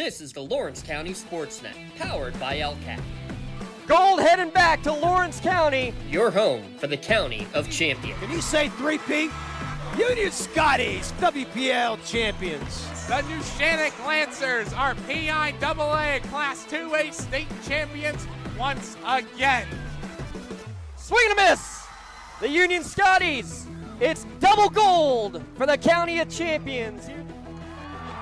This is the Lawrence County SportsNet, powered by LCAT. Gold heading back to Lawrence County. Your home for the County of Champions. Can you say 3P? Union Scotties, WPIAL champions. The New Shannock Lancers are WPIAL Class 2A state champions once again. Swing and a miss. The Union Scotties. It's double gold for the County of Champions.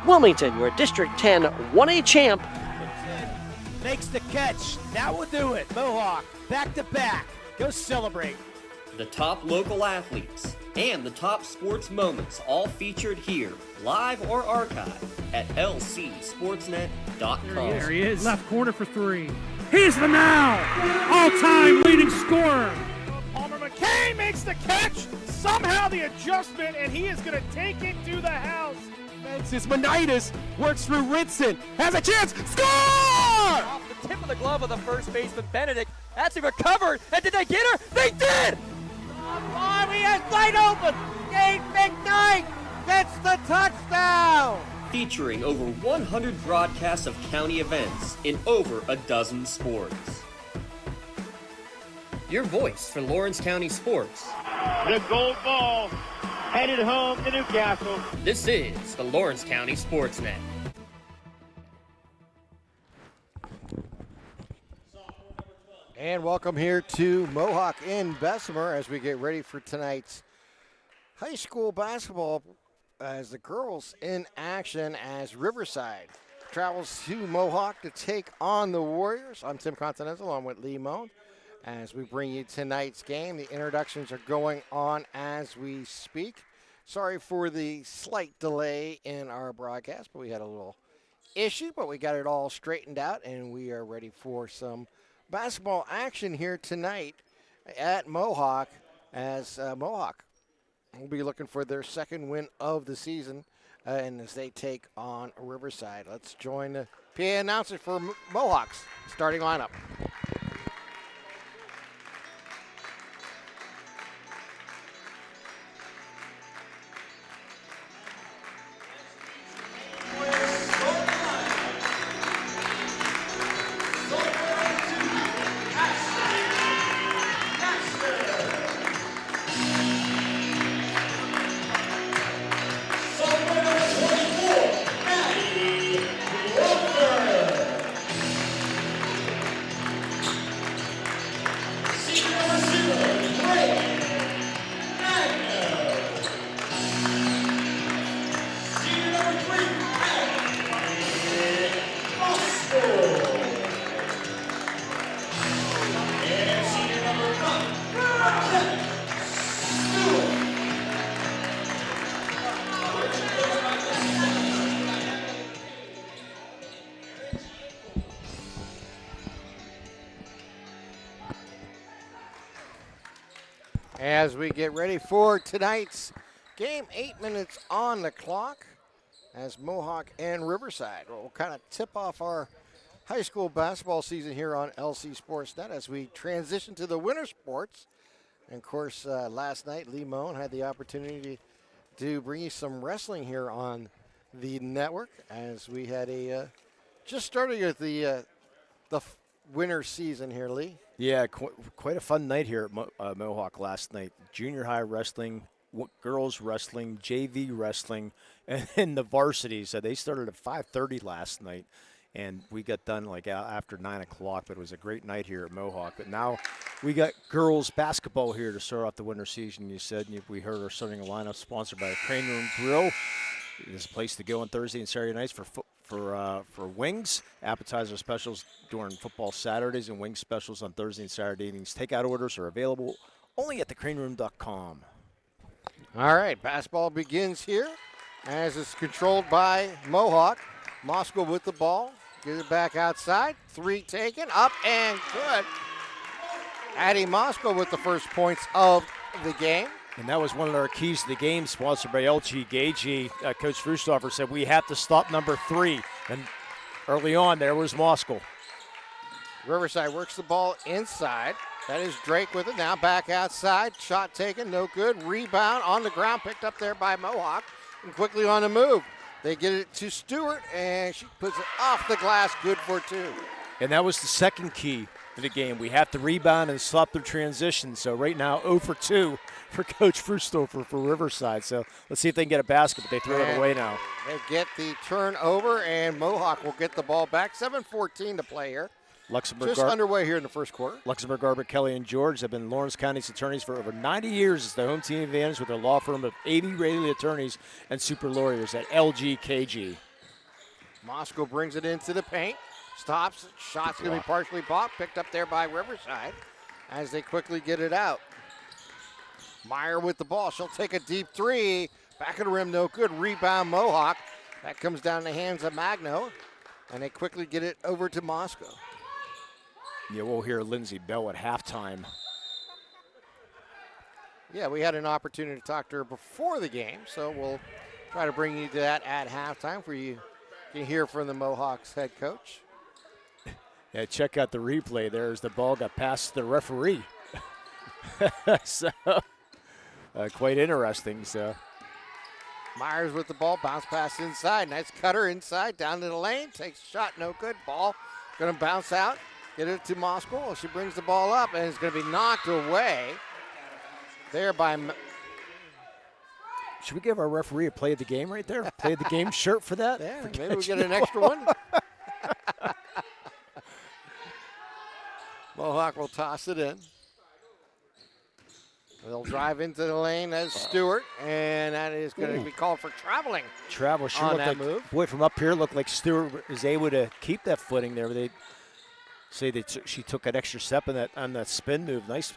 Wilmington, your District 10 1A champ. Makes the catch. That will do it. Mohawk, back to back. Go celebrate. The top local athletes and the top sports moments all featured here, live or archived at lcsportsnet.com. There he is. Left corner for three. He's the now all-time leading scorer. Palmer McCain makes the catch. Somehow the adjustment, and he is going to take it to the house. It's Monitis, works through Rinson, has a chance, score! Off the tip of the glove of the first baseman, Benedict. Actually recovered, and did they get her? They did! Oh, he has wide open. Gabe McKnight gets the touchdown. Featuring over 100 broadcasts of county events in over a dozen sports. Your voice for Lawrence County sports. The gold ball headed home to Newcastle. This is the Lawrence County SportsNet. And welcome here to Mohawk in Bessemer as we get ready for tonight's high school basketball as the girls in action as Riverside travels to Mohawk to take on the Warriors. I'm Tim Continental along with Lee Moan as we bring you tonight's game. The introductions are going on as we speak. Sorry for the slight delay in our broadcast, but we had a little issue, but we got it all straightened out and we are ready for some basketball action here tonight at Mohawk as Mohawk will be looking for their second win of the season and as they take on Riverside. Let's join the PA announcer for Mohawk's starting lineup. As we get ready for tonight's game, 8 minutes on the clock as Mohawk and Riverside will kind of tip off our high school basketball season here on LC SportsNet as we transition to the winter sports. And of course, last night, Lee Moan had the opportunity to bring you some wrestling here on the network as we had a just starting with the winter season here, Lee. Yeah, quite a fun night here at Mohawk last night. Junior high wrestling, girls wrestling, JV wrestling, and then the varsity. So they started at 5:30 last night, and we got done like after 9 o'clock. But it was a great night here at Mohawk. But now we got girls basketball here to start off the winter season. You said we heard our starting lineup sponsored by the Crane Room Grill. There's a place to go on Thursday and Saturday nights for wings, appetizer specials during football Saturdays, and wing specials on Thursday and Saturday evenings. Takeout orders are available only at thecraneroom.com. All right, basketball begins here as it's controlled by Mohawk. Moscow with the ball, get it back outside. Three taken, up and good. Addie Moscow with the first points of the game. And that was one of our keys to the game, sponsored by LG Gagey. Coach Frusthofer said we have to stop number 3. And early on, there was Moscow. Riverside works the ball inside. That is Drake with it. Now back outside. Shot taken, no good. Rebound on the ground, picked up there by Mohawk. And quickly on the move. They get it to Stewart, and she puts it off the glass, good for 2. And that was the second key to the game. We have to rebound and stop their transition. So right now, 0 for 2 for Coach Frusthofer for Riverside. So let's see if they can get a basket, but they throw it away now. They get the turnover, and Mohawk will get the ball back. 7:14 to play here. Just underway here in the first quarter. Luxembourg, Garber, Kelly, and George have been Lawrence County's attorneys for over 90 years as the home team advantage with their law firm of 80 Raley attorneys and super lawyers at LGKG. Moscow brings it into the paint. Stops. Shot's going to be partially blocked. Picked up there by Riverside as they quickly get it out. Meyer with the ball. She'll take a deep 3. Back of the rim, no good. Rebound, Mohawk. That comes down in the hands of Magno. And they quickly get it over to Moscow. Yeah, we'll hear Lindsay Bell at halftime. Yeah, we had an opportunity to talk to her before the game, so we'll try to bring you to that at halftime for you to hear from the Mohawks head coach. Yeah, check out the replay there as the ball got past the referee. So, quite interesting. So, Myers with the ball, bounce pass inside. Nice cutter inside, down to the lane. Takes a shot, no good. Ball going to bounce out. Get it to Moscow. She brings the ball up, and it's going to be knocked away there by. Should we give our referee a play of the game right there? Play of the game shirt for that? Yeah, maybe we get an extra one. Mohawk will toss it in. They'll drive into the lane as Stewart, and that is going to be called for traveling. Travel. She on looked that like, move. Boy, from up here, looked like Stewart was able to keep that footing there. They say that she took an extra step on that spin move. Nice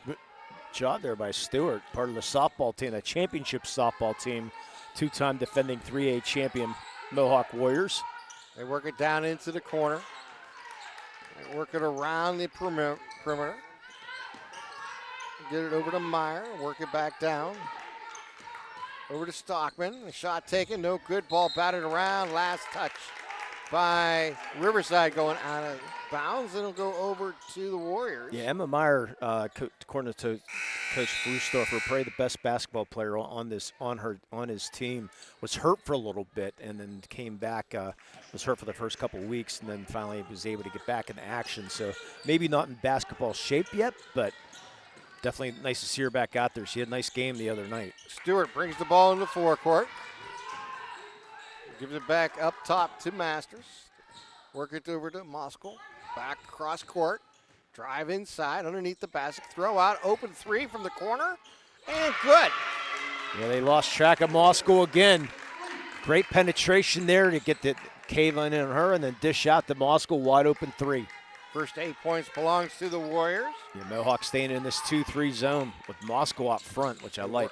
job there by Stewart, part of the softball team, the championship softball team, 2-time defending 3A champion Mohawk Warriors. They work it down into the corner. They work it around the perimeter. Get it over to Meyer, work it back down. Over to Stockman, the shot taken, no good, ball batted around, last touch by Riverside going out of bounds, and it'll go over to the Warriors. Yeah, Emma Meyer, according to Coach Frusthofer, probably the best basketball player on his team, was hurt for a little bit and then came back. Was hurt for the first couple of weeks and then finally was able to get back in action. So maybe not in basketball shape yet, but definitely nice to see her back out there. She had a nice game the other night. Stewart brings the ball in the forecourt. Gives it back up top to Masters. Work it over to Moscow. Back across court. Drive inside underneath the basket. Throw out. Open 3 from the corner. And good. Yeah, they lost track of Moscow again. Great penetration there to get the cave in on her and then dish out to Moscow. Wide open 3. First 8 points belongs to the Warriors. Yeah, Mohawk staying in this 2-3 zone with Moscow up front, which I like.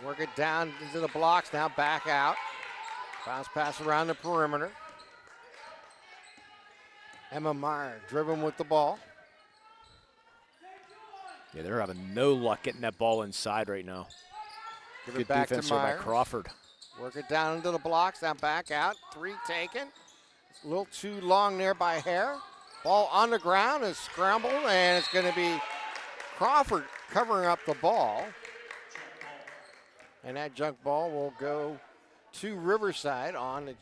Work it down into the blocks. Now back out. Bounce pass around the perimeter. Emma Meyer driven with the ball. Yeah, they're having no luck getting that ball inside right now. Give Good it back defense to there by Myers. Crawford. Work it down into the blocks. Now back out. 3 taken. It's a little too long there by Hare. Ball on the ground is scrambled, and it's going to be Crawford covering up the ball. And that junk ball will go to Riverside on the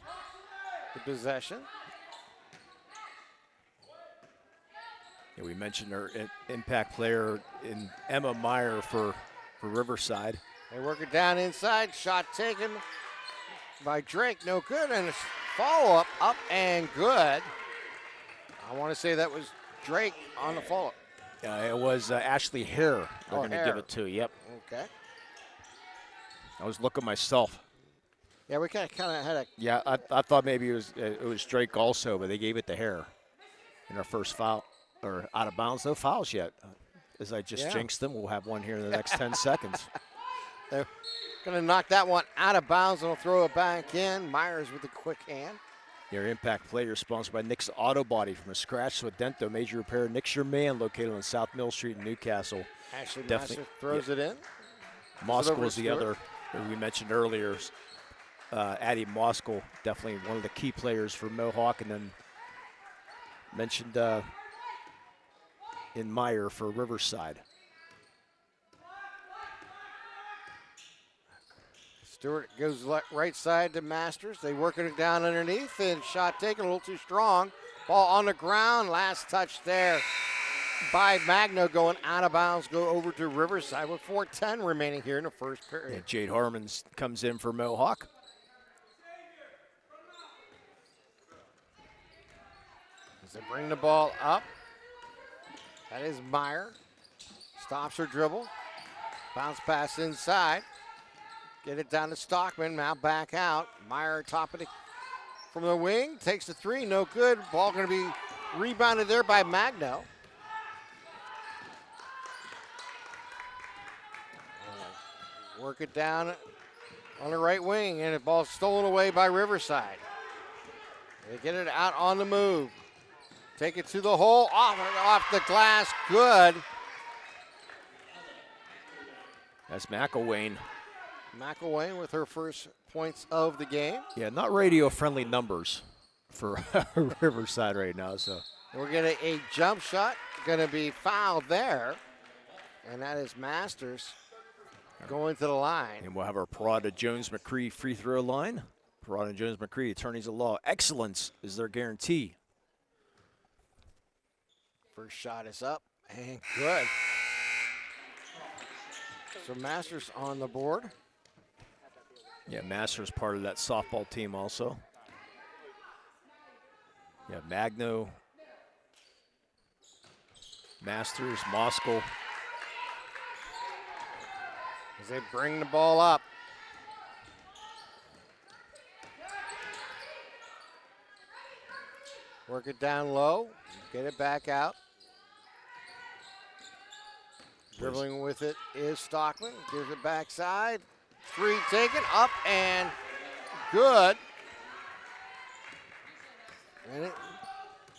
possession. Yeah, we mentioned our impact player in Emma Meyer for Riverside. They work it down inside. Shot taken by Drake. No good. And a follow-up up and good. I want to say that was Drake on the follow-up. It was Ashley Hare. They're going to give it to. Yep. Okay. I was looking myself. Yeah, we kind of had a. Yeah, I thought maybe it was Drake also, but they gave it to Hare in our first foul, or out of bounds. No fouls yet. As I just jinxed them, we'll have one here in the next 10 seconds. They're going to knock that one out of bounds and will throw it back in. Myers with a quick hand. Your impact player sponsored by Nick's Auto Body. From a scratch to a dento, major repair. Nick's your man, located on South Mill Street in Newcastle. Ashley Definitely Master throws it in. Moscow is the other that we mentioned earlier. Addie Moscow, definitely one of the key players for Mohawk, and then mentioned in Meyer for Riverside. Stewart goes right side to Masters. They working it down underneath, and shot taken a little too strong. Ball on the ground. Last touch there by Magno, going out of bounds, go over to Riverside with 4:10 remaining here in the first period. Yeah, Jade Harmon comes in for Mohawk. As they bring the ball up, that is Meyer. Stops her dribble. Bounce pass inside. Get it down to Stockman, now back out. Meyer top of the, from the wing, takes the three, no good. Ball gonna be rebounded there by Magno. Work it down on the right wing, and the ball's stolen away by Riverside. They get it out on the move. Take it to the hole, off the glass, good. That's McElwain. McElwain with her first points of the game. Yeah, not radio-friendly numbers for Riverside right now. So we're getting a jump shot, going to be fouled there, and that is Masters going to the line. And we'll have our Parada Jones-McCree free throw line. Parada Jones-McCree, attorneys at law. Excellence is their guarantee. First shot is up, and good. So Masters on the board. Yeah, Masters part of that softball team also. Yeah, Magno, Masters, Moskal. As they bring the ball up. Work it down low, get it back out. Dribbling with it is Stockman, gives it backside. Three taken, up and good. And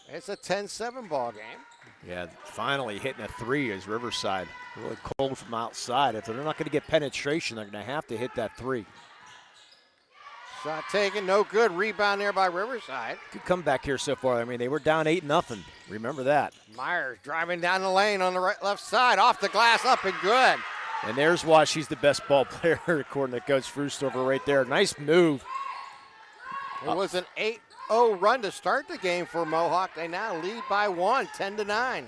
it's a 10-7 ball game. Yeah, finally hitting a three is Riverside. Really cold from outside. If they're not going to get penetration, they're going to have to hit that three. Shot taken, no good. Rebound there by Riverside. Good comeback here so far. I mean, they were down 8-0. Remember that. Myers driving down the lane on the left side, off the glass, up and good. And there's why she's the best ball player, according to Coach Frustover right there. Nice move. It was an 8-0 run to start the game for Mohawk. They now lead by 1, 10-9.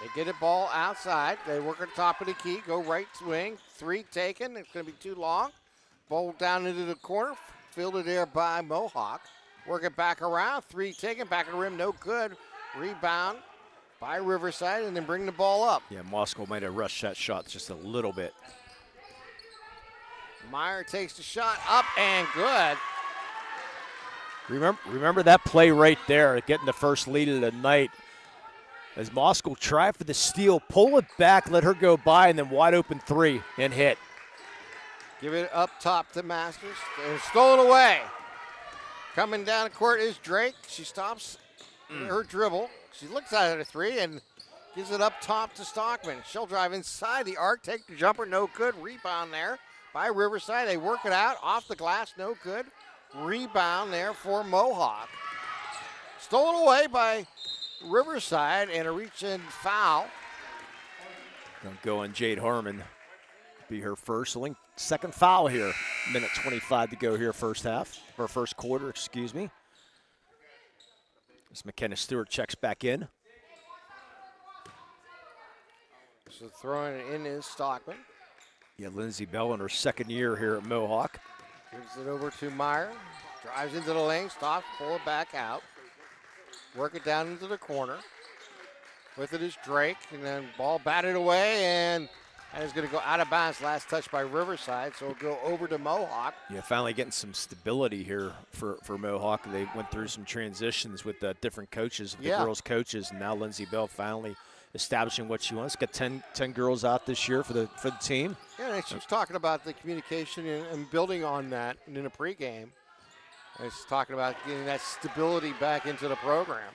They get a ball outside. They work at the top of the key, go right swing. Three taken. It's going to be too long. Ball down into the corner, fielded there by Mohawk. Work it back around. Three taken, back of the rim, no good. Rebound by Riverside, and then bring the ball up. Yeah, Moskal might have rushed that shot just a little bit. Meyer takes the shot up and good. Remember that play right there, getting the first lead of the night. As Moskal tried for the steal, pull it back, let her go by, and then wide open three and hit. Give it up top to Masters. They're stolen away. Coming down the court is Drake. She stops her dribble. She looks at it a three and gives it up top to Stockman. She'll drive inside the arc, take the jumper, no good. Rebound there by Riverside. They work it out off the glass, no good. Rebound there for Mohawk. Stolen away by Riverside, and a reach-in foul. Gonna go on Jade Harmon. Be her first, only second foul here. Minute 25 to go here, first half, or first quarter, excuse me. As McKenna Stewart checks back in. So throwing it in is Stockman. Yeah, Lindsay Bell in her second year here at Mohawk. Gives it over to Meyer. Drives into the lane, stops, pull it back out. Work it down into the corner. With it is Drake, and then ball batted away, and that is going to go out of bounds. Last touch by Riverside, so it'll go over to Mohawk. Yeah, finally getting some stability here for Mohawk. They went through some transitions with different coaches, the girls' coaches, and now Lindsay Bell finally establishing what she wants. Got 10 girls out this year for the team. Yeah, and she was talking about the communication and building on that in the pregame. And she's talking about getting that stability back into the program.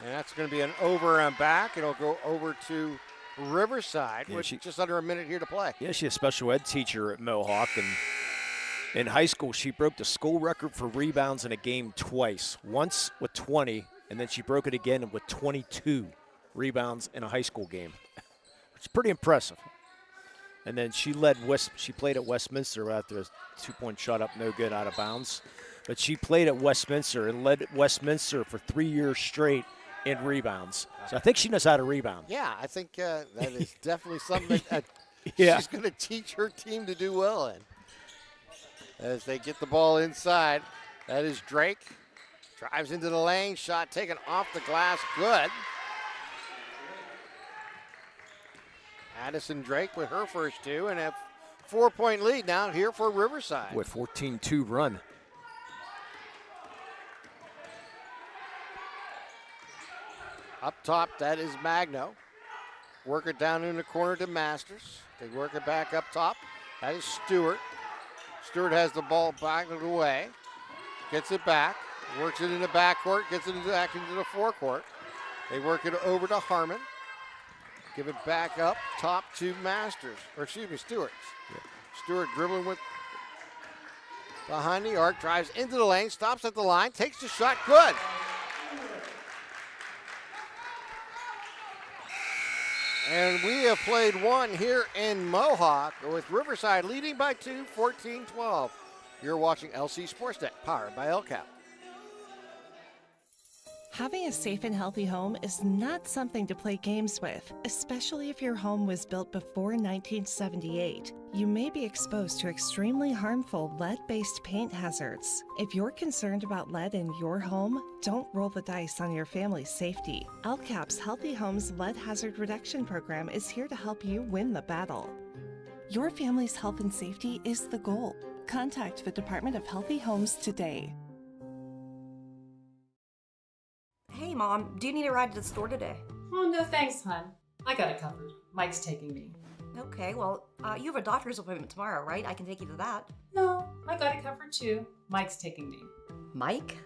And that's going to be an over and back. It'll go over to Riverside, with just under a minute here to play. Yeah, she's a special ed teacher at Mohawk, and in high school she broke the school record for rebounds in a game twice. Once with 20, and then she broke it again with 22 rebounds in a high school game. It's pretty impressive. And then she played at Westminster after a 2-point shot up, no good, out of bounds. But she played at Westminster and led Westminster for 3 years straight in rebounds. So I think she knows how to rebound. Yeah, I think that is definitely something that Yeah. she's going to teach her team to do well in. As they get the ball inside, that is Drake. Drives into the lane, shot taken off the glass, good. Addison Drake with her first two, and a 4-point lead now here for Riverside. With 14-2 run. Up top, that is Magno. Work it down in the corner to Masters. They work it back up top. That is Stewart. Stewart has the ball back away. Gets it back. Works it in the backcourt. Gets it back into the forecourt. They work it over to Harmon. Give it back up top to Masters. Or excuse me, Stewart. Yeah. Stewart dribbling with behind the arc. Drives into the lane. Stops at the line. Takes the shot. Good. And we have played one here in Mohawk with Riverside leading by 2, 14-12. You're watching LC SportsNet, powered by LCAP. Having a safe and healthy home is not something to play games with, especially if your home was built before 1978. You may be exposed to extremely harmful lead-based paint hazards. If you're concerned about lead in your home, don't roll the dice on your family's safety. LCAP's Healthy Homes Lead Hazard Reduction Program is here to help you win the battle. Your family's health and safety is the goal. Contact the Department of Healthy Homes today. Hey, Mom, do you need a ride to the store today? Oh, no thanks, hon. I got it covered. Mike's taking me. Okay, well, you have a doctor's appointment tomorrow, right? I can take you to that. No, I got it covered too. Mike's taking me. Mike?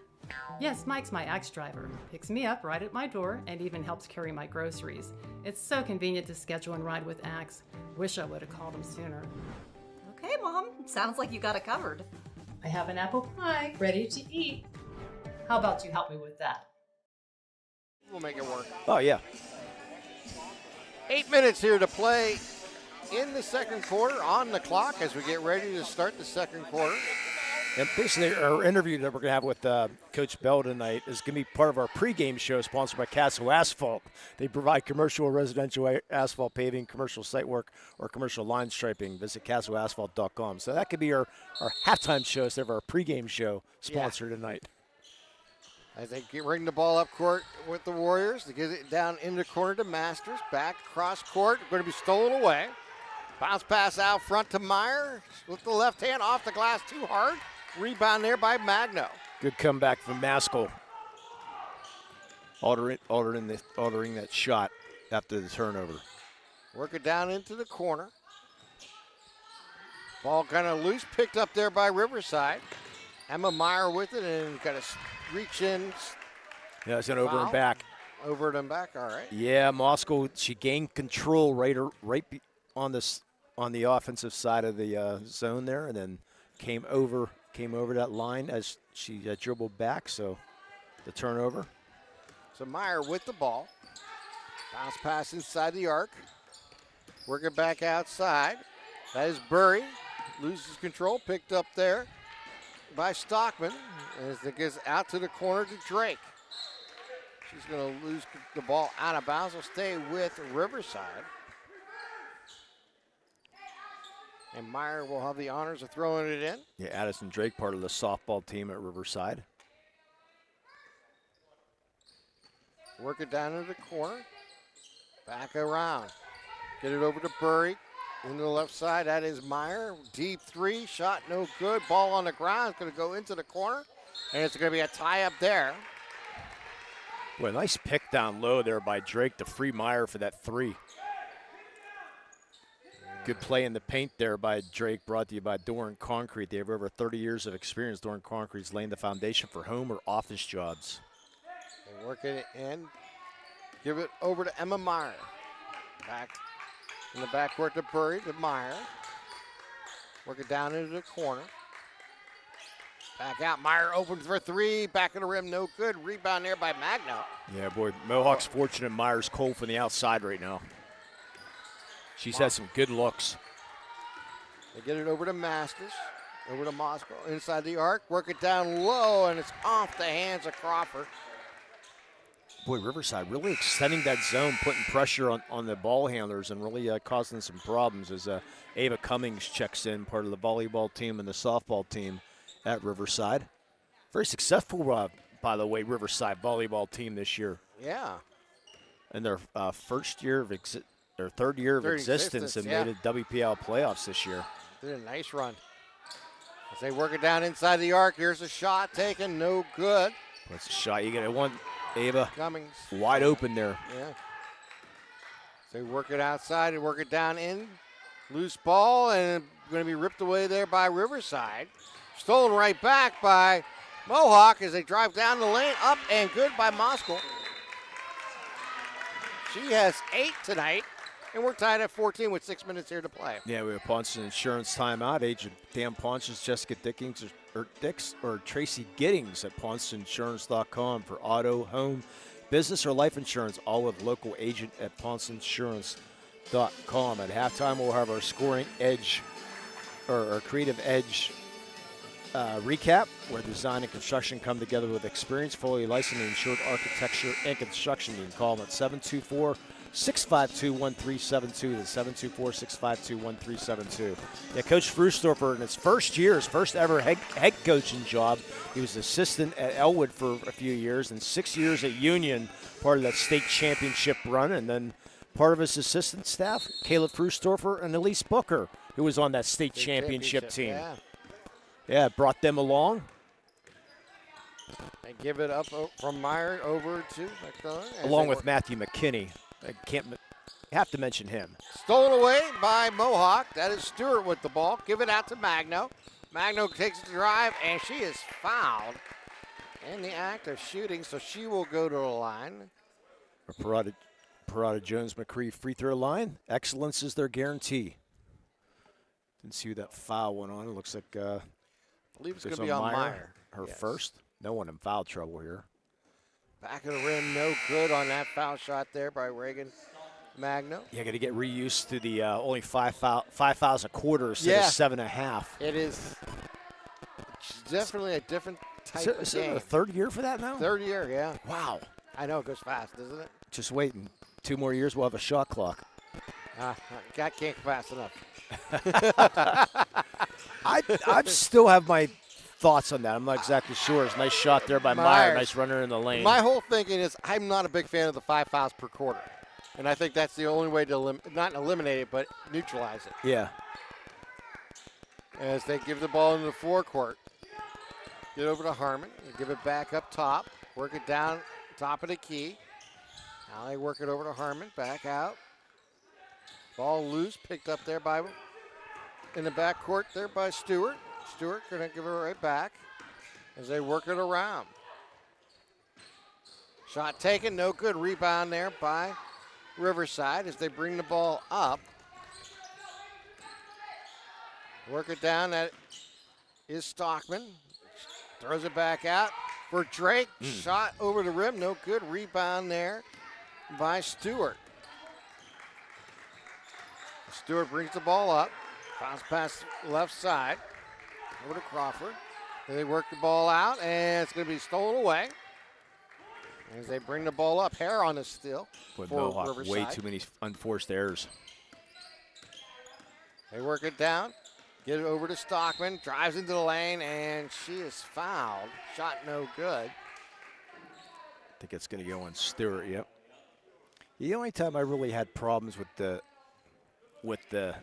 Yes, Mike's my Axe driver. Picks me up right at my door and even helps carry my groceries. It's so convenient to schedule and ride with Axe. Wish I would have called him sooner. Okay, Mom. Sounds like you got it covered. I have an apple pie ready to eat. How about you help me with that? We'll make it work. Oh, yeah. 8 minutes here to play in the second quarter on the clock as we get ready to start the second quarter. And basically, our interview that we're going to have with Coach Bell tonight is going to be part of our pregame show sponsored by Castle Asphalt. They provide commercial, residential asphalt paving, commercial site work, or commercial line striping. Visit castleasphalt.com. So that could be our halftime show instead of our pregame show sponsor tonight. As they bring the ball up court with the Warriors, they get it down in the corner to Masters. Back across court, going to be stolen away. Bounce pass out front to Meyer with the left hand off the glass too hard. Rebound there by Magno. Good comeback from Maskell. Altering that shot after the turnover. Work it down into the corner. Ball kind of loose, picked up there by Riverside. Emma Meyer with it and got to reach in. Yeah, it's an over and back. Over and back, all right. Yeah, Moscow, she gained control right on the offensive side of the zone there, and then came over that line as she dribbled back. So the turnover. So Meyer with the ball. Bounce pass inside the arc. Working back outside. That is Burry. Loses control. Picked up there by Stockman as it gets out to the corner to Drake. She's going to lose the ball out of bounds. Will stay with Riverside. And Meyer will have the honors of throwing it in. Yeah, Addison Drake, part of the softball team at Riverside. Work it down into the corner. Back around. Get it over to Burry. Into the left side, that is Meyer. Deep three, shot no good. Ball on the ground, it's going to go into the corner. And it's going to be a tie up there. Boy, nice pick down low there by Drake to free Meyer for that three. Good play in the paint there by Drake, brought to you by Doran Concrete. They have over 30 years of experience. Doran Concrete's laying the foundation for home or office jobs. They work it in. Give it over to Emma Meyer. Back in the backcourt to Burry, to Meyer. Work it down into the corner. Back out, Meyer open for three. Back of the rim, no good. Rebound there by Magno. Yeah, boy, Mohawk's fortunate. Meyer's cold from the outside right now. She's had some good looks. They get it over to Masters, over to Moscow, inside the arc, work it down low, and it's off the hands of Crawford. Boy, Riverside really extending that zone, putting pressure on the ball handlers and really causing some problems as Ava Cummings checks in, part of the volleyball team and the softball team at Riverside. Very successful, by the way, Riverside volleyball team this year. Yeah. In their third year of existence and made it WPIAL playoffs this year. Did a nice run. As they work it down inside the arc, here's a shot taken, no good. That's a shot. You get one, Ava Cummings wide open there. Yeah. They work it outside and work it down in. Loose ball and going to be ripped away there by Riverside. Stolen right back by Mohawk as they drive down the lane. Up and good by Moskal. She has 8 tonight, and we're tied at 14 with 6 minutes here to play. Yeah, we have Ponce Insurance timeout. Agent Dan Ponce, Jessica Dickings, or Tracy Giddings at PonceInsurance.com for auto, home, business, or life insurance, all with local agent at PonceInsurance.com. At halftime, we'll have our scoring edge, or our creative edge recap, where design and construction come together with experience, fully licensed and insured architecture and construction. You can call them at 724-652-1372. That's 724-652-1372. Yeah, Coach Frustorfer in his first ever head coaching job. He was assistant at Elwood for a few years and 6 years at Union, part of that state championship run, and then part of his assistant staff, Caleb Frustorfer and Elise Booker, who was on that state championship team. Yeah. Yeah, brought them along. They give it up from Meyer over to McDonough. Along with Matthew McKinney. I have to mention him. Stolen away by Mohawk. That is Stewart with the ball. Give it out to Magno. Magno takes the drive, and she is fouled in the act of shooting, so she will go to the line. Parada Jones McCree free throw line. Excellence is their guarantee. Didn't see who that foul went on. It looks like I believe it's going to be on Meyer. Her first. No one in foul trouble here. Back of the rim, no good on that foul shot there by Reagan Magno. Yeah, got to get reused to the only five fouls a quarter instead of 7.5. It is definitely a different type of Is game. it a third year for that now? Third year, yeah. Wow. I know, it goes fast, doesn't it? Just waiting. 2 more years, we'll have a shot clock. God can't go fast enough. I still have my thoughts on that. I'm not exactly sure. It's a nice shot there by Meyer. Nice runner in the lane. My whole thinking is I'm not a big fan of the 5 fouls per quarter. And I think that's the only way to not eliminate it, but neutralize it. Yeah. As they give the ball into the forecourt. Get over to Harmon. Give it back up top. Work it down top of the key. Now they work it over to Harmon. Back out. Ball loose. Picked up there by in the backcourt there by Stewart. Stewart going to give it right back as they work it around. Shot taken. No good. Rebound there by Riverside as they bring the ball up. Work it down. That is Stockman. Throws it back out for Drake. Shot over the rim. No good. Rebound there by Stewart. Stewart brings the ball up. Bounce pass left side. Over to Crawford. They work the ball out, and it's going to be stolen away. As they bring the ball up. Hare on the steal Boy, for Mohawk, Riverside. way too many unforced errors. They work it down. Get it over to Stockman. Drives into the lane, and she is fouled. Shot no good. I think it's going to go on Stewart, yep. The only time I really had problems with the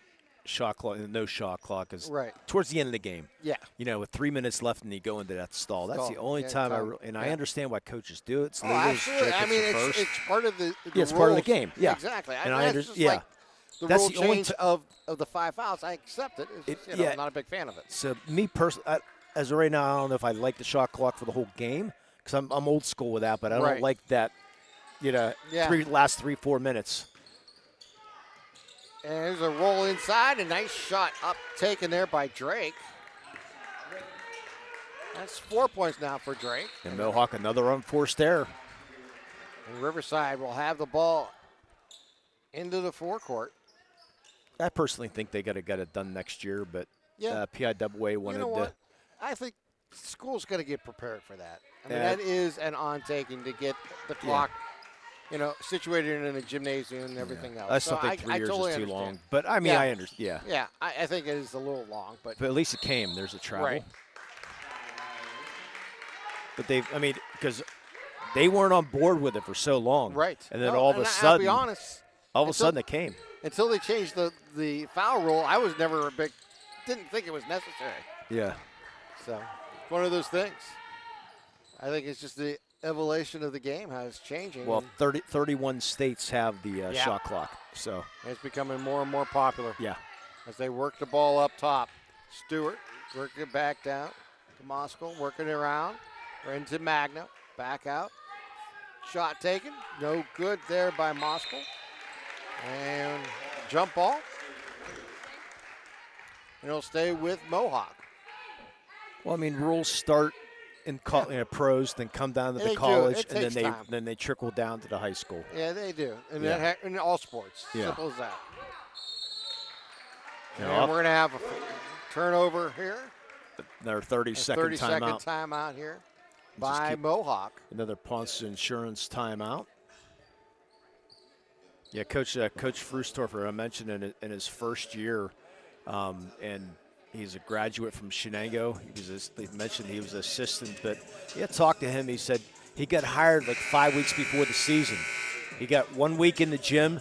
shot clock, and no shot clock, is towards the end of the game. Yeah. You know, with 3 minutes left and you go into that stall. That's the only time I understand why coaches do it. It's legal. Absolutely. I mean, it's part of the it's part of the game. Yeah. Exactly. And I understand. Like the that's rule the only change of the 5 fouls. I accept it. It's just, I'm not a big fan of it. So me personally, as of right now, I don't know if I like the shot clock for the whole game because I'm old school with that, but I don't like that. Last 3-4 minutes. And there's a roll inside. A nice shot up taken there by Drake. That's 4 points now for Drake. And Mohawk, another unforced error. And Riverside will have the ball into the forecourt. I personally think they got to get it done next year, but Yeah. PIAA wanted to. I think school's got to get prepared for that. I mean, Yeah. that is an on-taking to get the clock, situated in a gymnasium and everything else. I still think 3 years totally is too understand. long. But, I mean, I understand. Yeah. Yeah, I think it is a little long. But at least it came. There's a travel. Right. But because they weren't on board with it for so long. Right. And then No, all of a and sudden. I'll be honest. All of a sudden it came. Until they changed the foul rule, I was never didn't think it was necessary. Yeah. So, one of those things. I think it's just the evolution of the game, how it's changing. Well, 31 states have the shot clock. So it's becoming more and more popular. Yeah. As they work the ball up top. Stewart working it back down to Moskal, working it around. We're into Magna. Back out. Shot taken. No good there by Moskal. And jump ball. And it'll stay with Mohawk. Well, I mean, rules start in pros, then come down to the They do. college, It and takes time. then they trickle down to the high school. Yeah, they do. And Yeah. in all sports. Yeah. Simple as that. You And know, we're going to have a turnover here. Their 30-second 30-second timeout. timeout here Just by keep- Mohawk. Another Ponce Insurance timeout. Yeah, Coach Frustorfer, I mentioned in his first year, and he's a graduate from Shenango. They mentioned he was an assistant, but I talked to him. He said he got hired like 5 weeks before the season. He got 1 week in the gym,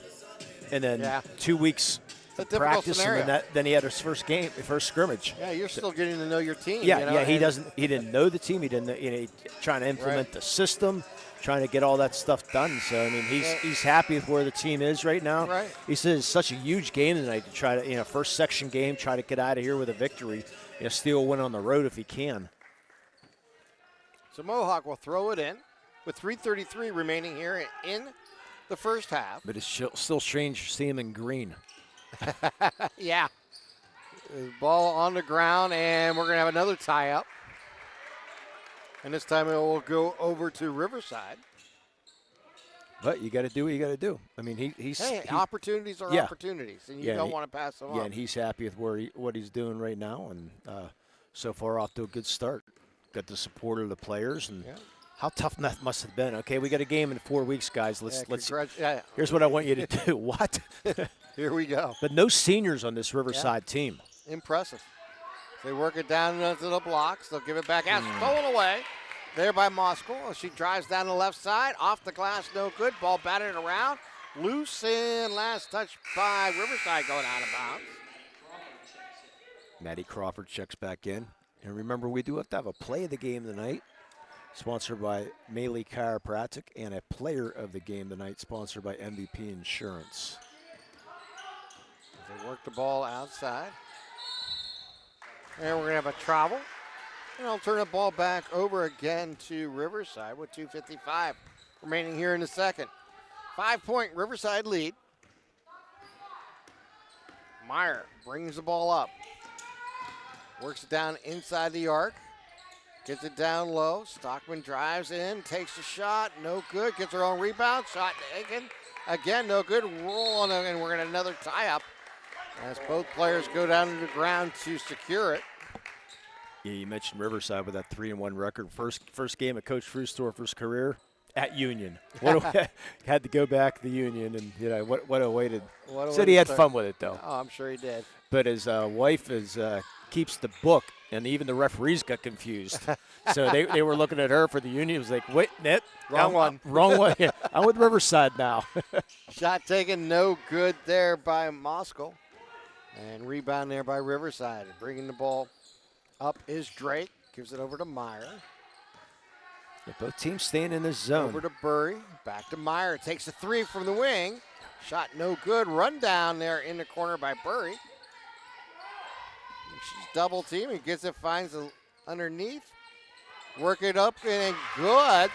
and then 2 weeks a difficult practice, scenario. and then he had his first scrimmage. Yeah, you're still getting to know your team. Yeah, you know, yeah. He and didn't know the team. He didn't. Trying to implement the system, trying to get all that stuff done. So I mean, he's happy with where the team is right now. Right. He says it's such a huge game tonight to try to first section game, try to get out of here with a victory. Steal a win on the road if he can. So Mohawk will throw it in with 3:33 remaining here in the first half. But it's still strange to see him in green. Yeah. Ball on the ground, and we're going to have another tie-up. And this time it will go over to Riverside. But you got to do what you got to do. I mean, opportunities are opportunities, and you don't want to pass them up. Yeah, and he's happy with what he's doing right now, and so far off to a good start. Got the support of the players, and how tough that must have been. Okay, we got a game in 4 weeks, guys. Let's. Here's what I want you to do. What? Here we go. But no seniors on this Riverside team. Impressive. They work it down into the blocks. They'll give it back out. Stolen away there by Moskal. She drives down the left side. Off the glass, no good. Ball batted around. Loose and last touch by Riverside going out of bounds. Maddie Crawford checks back in. And remember, we do have to have a play of the game tonight, sponsored by Melee Chiropractic, and a player of the game tonight, sponsored by MVP Insurance. They work the ball outside. And we're going to have a travel. And I'll turn the ball back over again to Riverside with 2:55 remaining here in the second. 5-point Riverside lead. Meyer brings the ball up. Works it down inside the arc. Gets it down low. Stockman drives in, takes the shot. No good. Gets her own rebound. Shot taken. Again, no good. Roll on it, and we're going to another tie-up as both players go down to the ground to secure it. Yeah, you mentioned Riverside with that 3-1 record. First game of Coach Frustorfer's career at Union. Had to go back to the Union, and what a way to. Said he had fun with it though. Oh, I'm sure he did. But his wife keeps the book, and even the referees got confused. So they were looking at her for the Union. It was like, wait, Nip, wrong one. Wrong one. I'm with Riverside now. Shot taken, no good there by Moskal. And rebound there by Riverside. Bringing the ball up is Drake. Gives it over to Meyer. Yeah, both teams staying in this zone. Over to Burry. Back to Meyer. Takes a three from the wing. Shot no good. Run down there in the corner by Burry. She's double teaming. Gets it, finds it underneath. Work it up and good.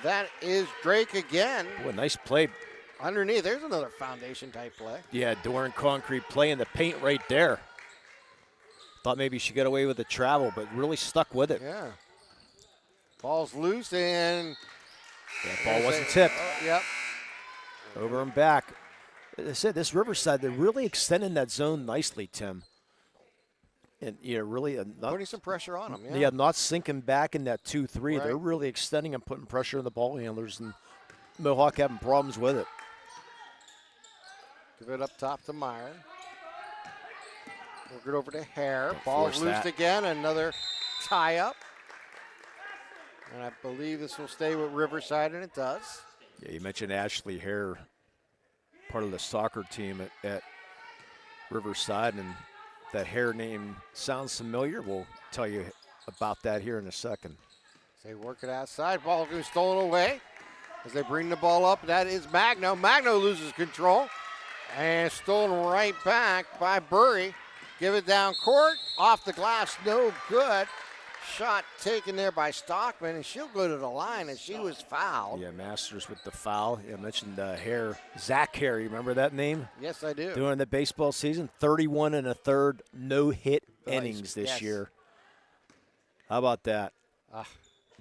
That is Drake again. Boy, nice play. Underneath. There's another foundation type play. Yeah, Doran Concrete play in the paint right there. Thought maybe she got away with the travel, but really stuck with it. Yeah. Ball's loose and that ball wasn't tipped. Yep. Over and back. As I said, this Riverside, they're really extending that zone nicely, Tim. And, really not putting some pressure on them. Yeah, not sinking back in that 2-3. Right. They're really extending and putting pressure on the ball handlers, and Mohawk having problems with it. Give it up top to Meyer. Work it over to Hare. Ball loose again. Another tie-up. And I believe this will stay with Riverside, and it does. Yeah, you mentioned Ashley Hare, part of the soccer team at Riverside, and that Hare name sounds familiar. We'll tell you about that here in a second. They work it outside. Ball being stolen away as they bring the ball up. That is Magno. Magno loses control and stolen right back by Burry. Give it down court. Off the glass. No good. Shot taken there by Stockman, and she'll go to the line, and she was fouled. Yeah, Masters with the foul. I mentioned Hare, Zach Hare. You remember that name? Yes, I do. During the baseball season, 31 1/3 no-hit innings this year. How about that?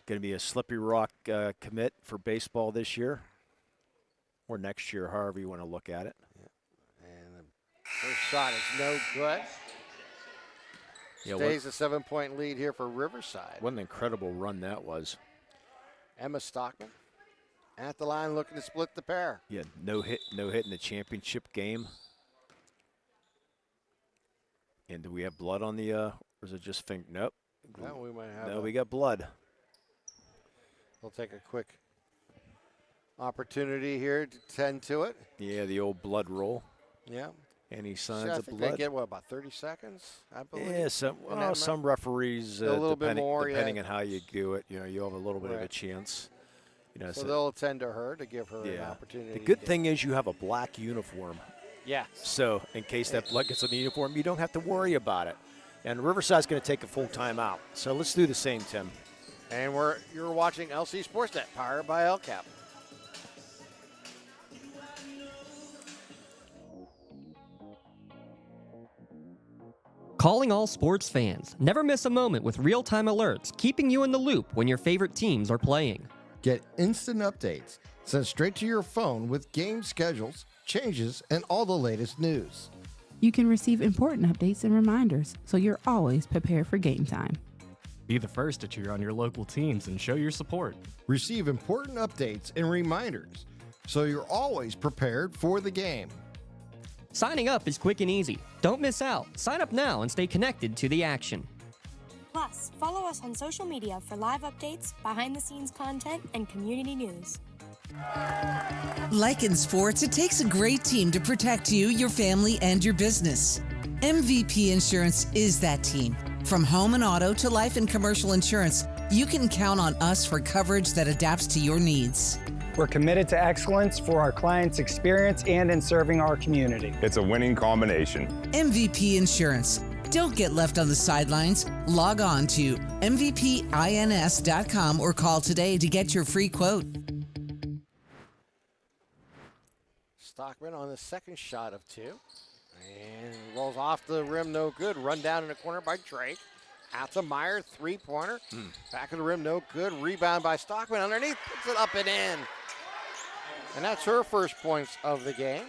Going to be a Slippery Rock commit for baseball this year, or next year, however you want to look at it. Yeah. And the first shot is no good. Stays a 7-point lead here for Riverside. What an incredible run that was. Emma Stockman at the line looking to split the pair. Yeah, no hit in the championship game. And do we have blood on the, or is it just finger? Nope. No, we might have. No, we got blood. We'll take a quick opportunity here to tend to it. Yeah, the old blood roll. Yeah. Any signs of blood? They get, about 30 seconds, I believe? Yeah, some referees, a little bit more, depending on how you do it, you have a little bit of a chance. So they'll attend to her to give her an opportunity. The good thing is you have a black uniform. Yeah. So in case that blood gets on the uniform, you don't have to worry about it. And Riverside's going to take a full timeout. So let's do the same, Tim. And you're watching LC SportsNet, powered by LCAP. Calling all sports fans. Never miss a moment with real-time alerts, keeping you in the loop when your favorite teams are playing. Get instant updates sent straight to your phone with game schedules, changes, and all the latest news. You can receive important updates and reminders, so you're always prepared for game time. Be the first to cheer on your local teams and show your support. Receive important updates and reminders, so you're always prepared for the game. Signing up is quick and easy. Don't miss out. Sign up now and stay connected to the action. Plus, follow us on social media for live updates, behind-the-scenes content, and community news. Like in sports, it takes a great team to protect you, your family, and your business. MVP Insurance is that team. From home and auto to life and commercial insurance, you can count on us for coverage that adapts to your needs. We're committed to excellence for our clients' experience and in serving our community. It's a winning combination. MVP Insurance. Don't get left on the sidelines. Log on to mvpins.com or call today to get your free quote. Stockman on the second shot of two. And rolls off the rim, no good. Run down in the corner by Drake. Out to Meyer, three-pointer. Back of the rim, no good. Rebound by Stockman underneath. Puts it up and in. And that's her first points of the game.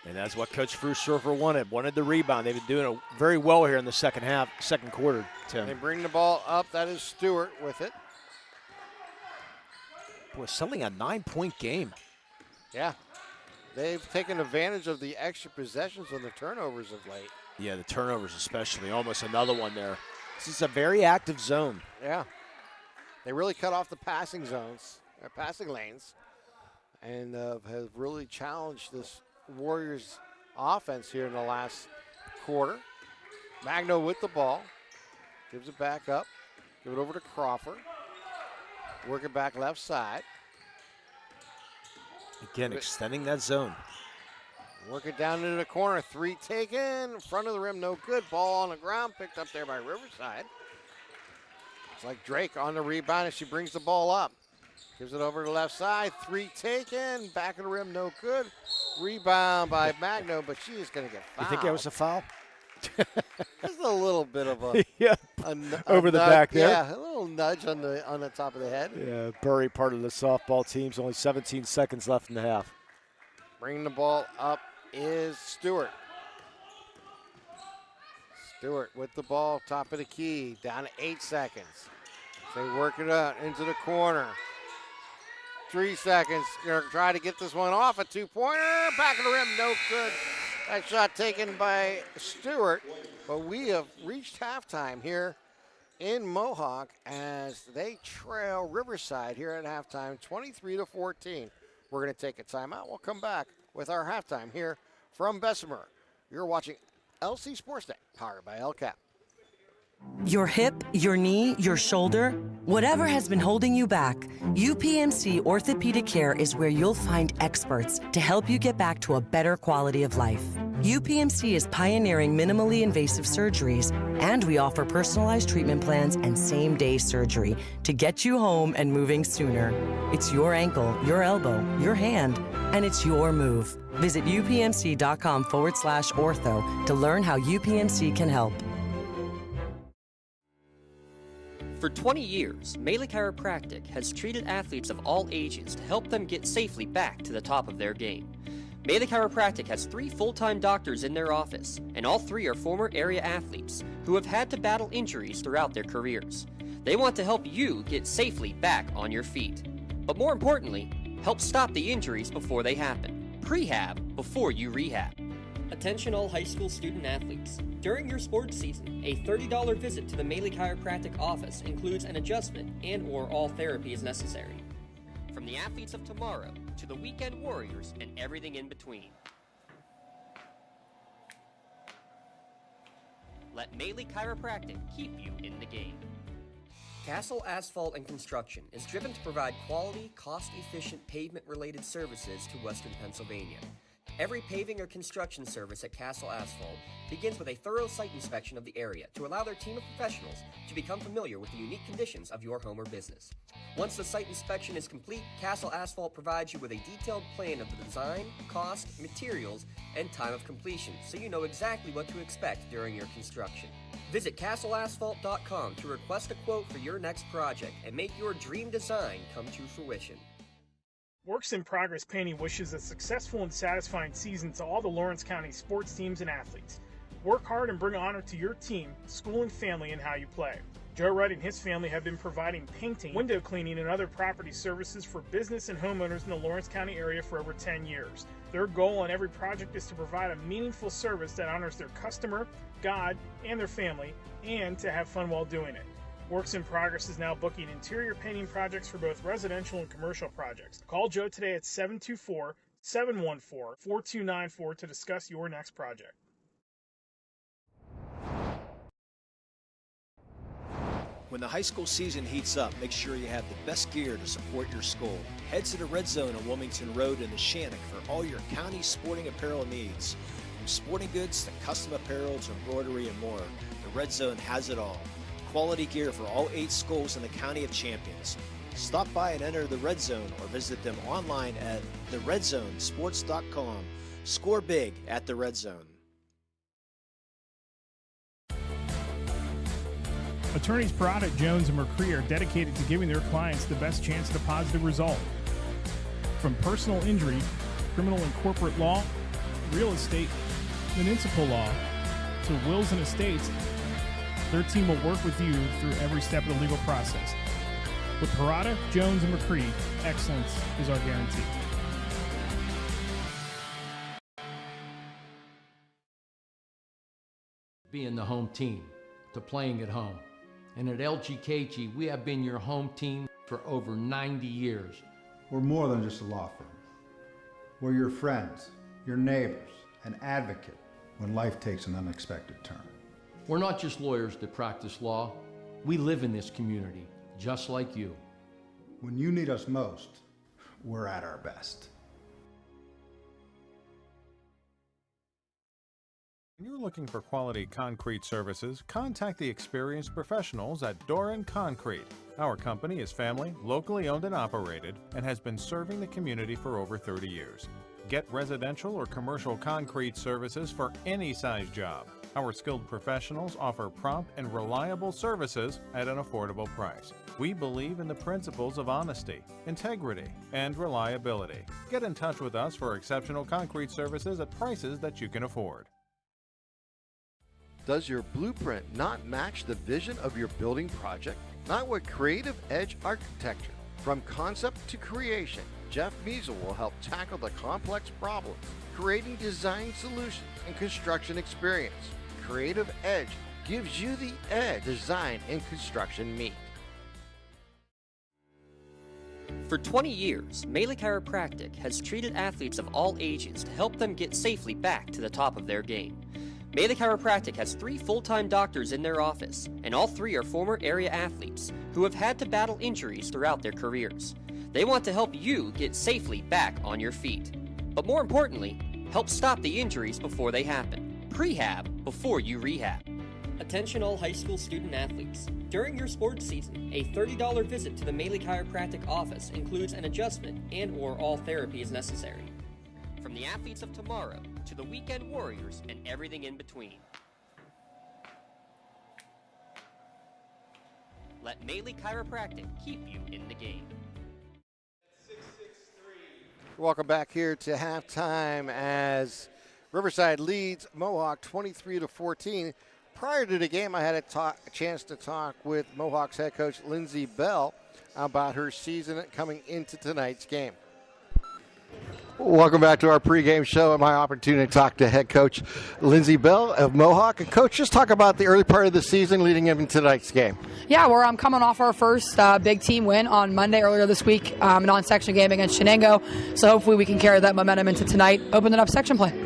And that's what Coach Frusurfer wanted the rebound. They've been doing it very well here in the second quarter, Tim. They bring the ball up. That is Stewart with it. Boy, selling a 9-point game. Yeah. They've taken advantage of the extra possessions and the turnovers of late. Yeah, the turnovers especially. Almost another one there. This is a very active zone. Yeah. They really cut off the passing zones, or passing lanes, and have really challenged this Warriors offense here in the last quarter. Magno with the ball. Gives it back up. Give it over to Crawford. Work it back left side. Again, extending that zone. Work it down into the corner. Three taken. Front of the rim, no good. Ball on the ground. Picked up there by Riverside. It's like Drake on the rebound as she brings the ball up. Gives it over to the left side. Three taken. Back of the rim, no good. Rebound by Magno, but she is going to get fouled. You think that was a foul? Just a little bit of a over the back there. Yeah, a little nudge on the top of the head. Yeah, Burry, part of the softball teams. Only 17 seconds left in the half. Bringing the ball up is Stewart. Stewart with the ball, top of the key, down to 8 seconds. They work it out into the corner. 3 seconds. Going to try to get this one off. A two-pointer. Back of the rim. No good. That shot taken by Stewart. But we have reached halftime here in Mohawk as they trail Riverside here at halftime, 23-14. We're going to take a timeout. We'll come back with our halftime here from Bessemer. You're watching LC SportsNet, powered by LCAP. Your hip, your knee, your shoulder, whatever has been holding you back, UPMC Orthopedic Care is where you'll find experts to help you get back to a better quality of life. UPMC is pioneering minimally invasive surgeries, and we offer personalized treatment plans and same-day surgery to get you home and moving sooner. It's your ankle, your elbow, your hand, and it's your move. Visit upmc.com/ortho to learn how UPMC can help. For 20 years, Melee Chiropractic has treated athletes of all ages to help them get safely back to the top of their game. Melee Chiropractic has 3 full-time doctors in their office, and all 3 are former area athletes who have had to battle injuries throughout their careers. They want to help you get safely back on your feet. But more importantly, help stop the injuries before they happen. Prehab before you rehab. Attention all high school student athletes. During your sports season, a $30 visit to the Melee Chiropractic office includes an adjustment and/or all therapy is necessary. From the athletes of tomorrow to the weekend warriors and everything in between. Let Melee Chiropractic keep you in the game. Castle Asphalt and Construction is driven to provide quality, cost-efficient pavement-related services to Western Pennsylvania. Every paving or construction service at Castle Asphalt begins with a thorough site inspection of the area to allow their team of professionals to become familiar with the unique conditions of your home or business. Once the site inspection is complete, Castle Asphalt provides you with a detailed plan of the design, cost, materials, and time of completion, so you know exactly what to expect during your construction. Visit castleasphalt.com to request a quote for your next project and make your dream design come to fruition. Works in Progress Painting wishes a successful and satisfying season to all the Lawrence County sports teams and athletes. Work hard and bring honor to your team, school, and family in how you play. Joe Wright and his family have been providing painting, window cleaning, and other property services for business and homeowners in the Lawrence County area for over 10 years. Their goal on every project is to provide a meaningful service that honors their customer, God, and their family, and to have fun while doing it. Works in Progress is now booking interior painting projects for both residential and commercial projects. Call Joe today at 724-714-4294 to discuss your next project. When the high school season heats up, make sure you have the best gear to support your school. Head to the Red Zone on Wilmington Road in the Shannock for all your county sporting apparel needs. From sporting goods to custom apparel to embroidery and more, the Red Zone has it all. Quality gear for all 8 schools in the County of Champions. Stop by and enter the Red Zone or visit them online at theredzonesports.com. Score big at the Red Zone. Attorneys Parada, Jones, and McCree are dedicated to giving their clients the best chance at a positive result. From personal injury, criminal and corporate law, real estate, municipal law, to wills and estates, their team will work with you through every step of the legal process. With Parada, Jones, and McCree, excellence is our guarantee. Being the home team, to playing at home. And at LGKG, we have been your home team for over 90 years. We're more than just a law firm. We're your friends, your neighbors, an advocate when life takes an unexpected turn. We're not just lawyers that practice law. We live in this community, just like you. When you need us most, we're at our best. When you're looking for quality concrete services, contact the experienced professionals at Doran Concrete. Our company is family, locally owned and operated, and has been serving the community for over 30 years. Get residential or commercial concrete services for any size job. Our skilled professionals offer prompt and reliable services at an affordable price. We believe in the principles of honesty, integrity, and reliability. Get in touch with us for exceptional concrete services at prices that you can afford. Does your blueprint not match the vision of your building project? Not with Creative Edge Architecture. From concept to creation, Jeff Measel will help tackle the complex problems, creating design solutions and construction experience. Creative Edge gives you the edge design and construction meet. For 20 years, Melee Chiropractic has treated athletes of all ages to help them get safely back to the top of their game. Melee Chiropractic has 3 full-time doctors in their office, and all 3 are former area athletes who have had to battle injuries throughout their careers. They want to help you get safely back on your feet. But more importantly, help stop the injuries before they happen. Prehab before you rehab. Attention all high school student athletes. During your sports season, a $30 visit to the Melee Chiropractic office includes an adjustment and/or all therapy is necessary. From the athletes of tomorrow to the weekend warriors and everything in between. Let Melee Chiropractic keep you in the game. Welcome back here to halftime as Riverside leads Mohawk 23-14. Prior to the game, I had a chance to talk with Mohawk's head coach Lindsey Bell about her season coming into tonight's game. Welcome back to our pregame show and my opportunity to talk to head coach Lindsey Bell of Mohawk. And coach, just talk about the early part of the season leading into tonight's game. Yeah, we're coming off our first big team win on Monday earlier this week, a non-section game against Shenango. So hopefully we can carry that momentum into tonight, opening up section play.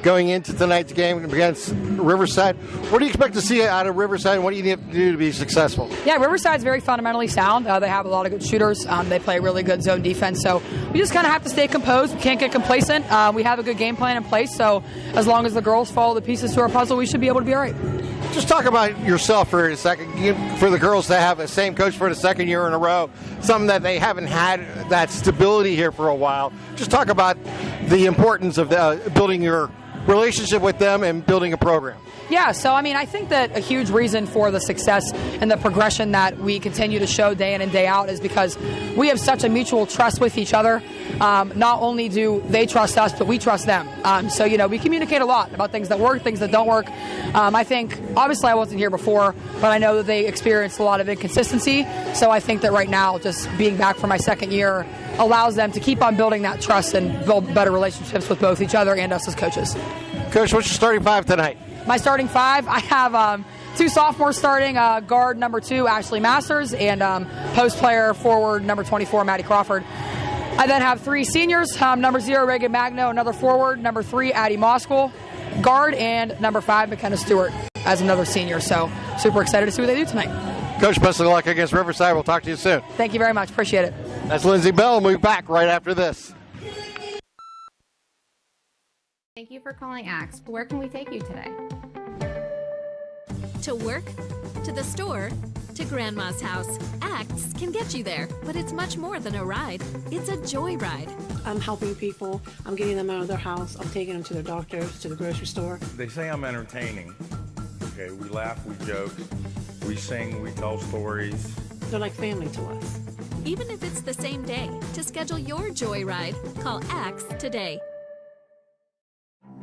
Going into tonight's game against Riverside, what do you expect to see out of Riverside, and what do you need to do to be successful? Yeah, Riverside's very fundamentally sound. They have a lot of good shooters. They play really good zone defense, so we just kind of have to stay composed. We can't get complacent. We have a good game plan in place, so as long as the girls follow the pieces to our puzzle, we should be able to be all right. Just talk about yourself for a second. For the girls to have the same coach for the second year in a row, something that they haven't had that stability here for a while. Just talk about the importance of building your relationship with them and building a program. Yeah, so I think that a huge reason for the success and the progression that we continue to show day in and day out is because we have such a mutual trust with each other. Not only do they trust us, but we trust them. So we communicate a lot about things that work, things that don't work. I think, obviously I wasn't here before, but I know that they experienced a lot of inconsistency. So I think that right now, just being back for my second year allows them to keep on building that trust and build better relationships with both each other and us as coaches. Coach, what's your starting 5 tonight? My starting 5, I have 2 sophomores starting, guard number 2, Ashley Masters, and post player forward number 24, Maddie Crawford. I then have 3 seniors, number 0, Reagan Magno, another forward, number 3, Addie Moskell, guard, and number 5, McKenna Stewart as another senior. So super excited to see what they do tonight. Coach, best of luck against Riverside. We'll talk to you soon. Thank you very much. Appreciate it. That's Lindsey Bell. We'll be back right after this. Thank you for calling Axe. Where can we take you today? To work, to the store, to Grandma's house. Axe can get you there, but it's much more than a ride. It's a joyride. I'm helping people. I'm getting them out of their house. I'm taking them to their doctors, to the grocery store. They say I'm entertaining. Okay, we laugh, we joke, we sing, we tell stories. They're like family to us. Even if it's the same day, to schedule your joyride, call Axe today.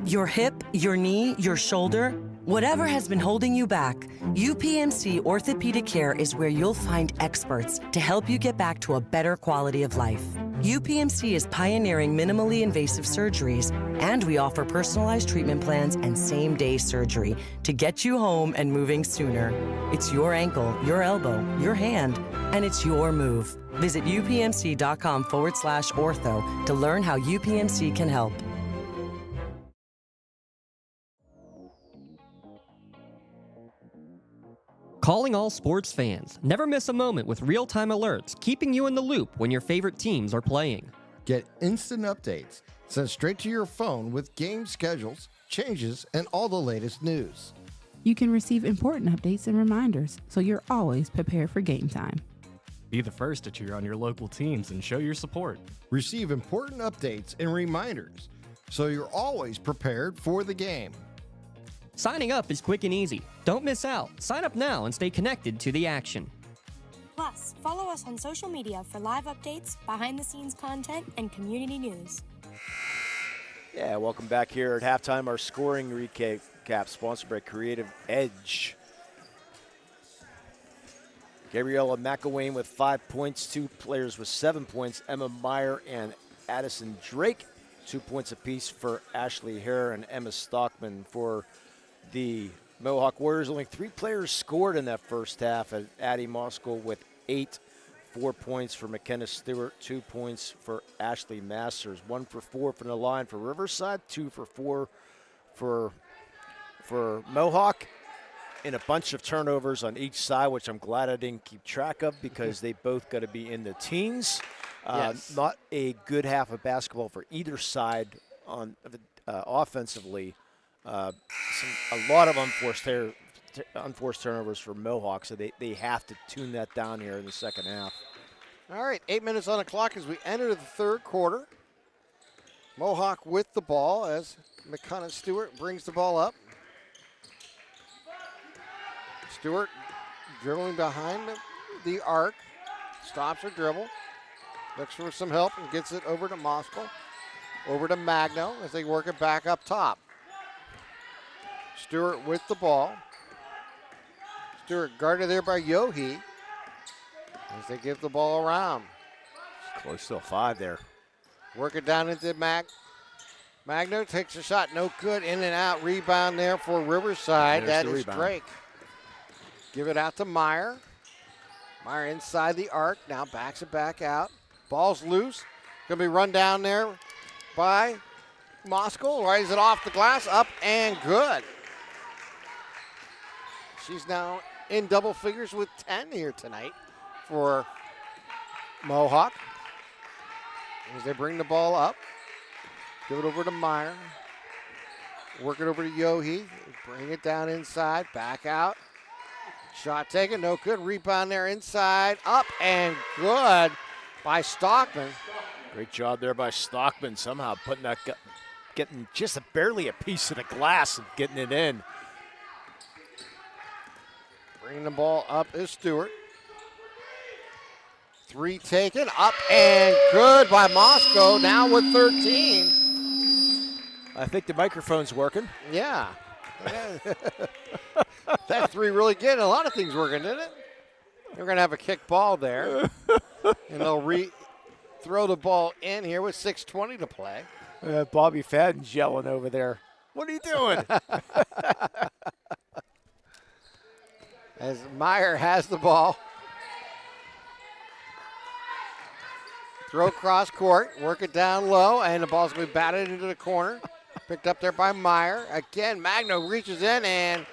Your hip, your knee, your shoulder, whatever has been holding you back, UPMC Orthopedic Care is where you'll find experts to help you get back to a better quality of life. UPMC is pioneering minimally invasive surgeries, and we offer personalized treatment plans and same-day surgery to get you home and moving sooner. It's your ankle, your elbow, your hand, and it's your move. Visit upmc.com/ortho to learn how UPMC can help. Calling all sports fans. Never miss a moment with real-time alerts, keeping you in the loop when your favorite teams are playing. Get instant updates sent straight to your phone with game schedules, changes, and all the latest news. You can receive important updates and reminders, so you're always prepared for game time. Be the first to cheer on your local teams and show your support. Receive important updates and reminders, so you're always prepared for the game. Signing up is quick and easy. Don't miss out. Sign up now and stay connected to the action. Plus, follow us on social media for live updates, behind-the-scenes content, and community news. Yeah, welcome back here at halftime. Our scoring recap sponsored by Creative Edge. Gabriella McElwain with 5 points, 2 players with 7 points, Emma Meyer and Addison Drake. 2 points apiece for Ashley Hare and Emma Stockman for the Mohawk Warriors. Only 3 players scored in that first half. Addie Moskal with 8, 4 points for McKenna Stewart, 2 points for Ashley Masters, 1 for 4 from the line for Riverside, 2 for 4 for Mohawk, and a bunch of turnovers on each side, which I'm glad I didn't keep track of because they both got to be in the teens. Yes. Not a good half of basketball for either side on offensively. A lot of unforced turnovers for Mohawk, so they have to tune that down here in the second half. All right, 8 minutes on the clock as we enter the third quarter. Mohawk with the ball as McKenna Stewart brings the ball up. Stewart dribbling behind the arc, stops her dribble, looks for some help and gets it over to Moskal, over to Magno as they work it back up top. Stewart with the ball. Stewart guarded there by Yohe as they give the ball around. Close, still 5 there. Work it down into Magno takes a shot, no good, in and out. Rebound there for Riverside. That is Drake. Give it out to Meyer. Meyer inside the arc, now backs it back out. Ball's loose, gonna be run down there by Moskal. Rises it off the glass, up and good. She's now in double figures with 10 here tonight for Mohawk. As they bring the ball up, give it over to Meyer. Work it over to Yohe. Bring it down inside, back out. Shot taken, no good. Rebound there inside, up and good by Stockman. Great job there by Stockman, somehow putting that, getting just barely a piece of the glass and getting it in. Bringing the ball up is Stewart. 3 taken, up and good by Moskal, now with 13. I think the microphone's working. Yeah. That 3 really getting a lot of things working, didn't it? They're going to have a kick ball there. And they'll throw the ball in here with 6:20 to play. Bobby Fadden's yelling over there. What are you doing? As Meyer has the ball. Throw cross court, work it down low, and the ball's going to be batted into the corner. Picked up there by Meyer. Again, Magno reaches in and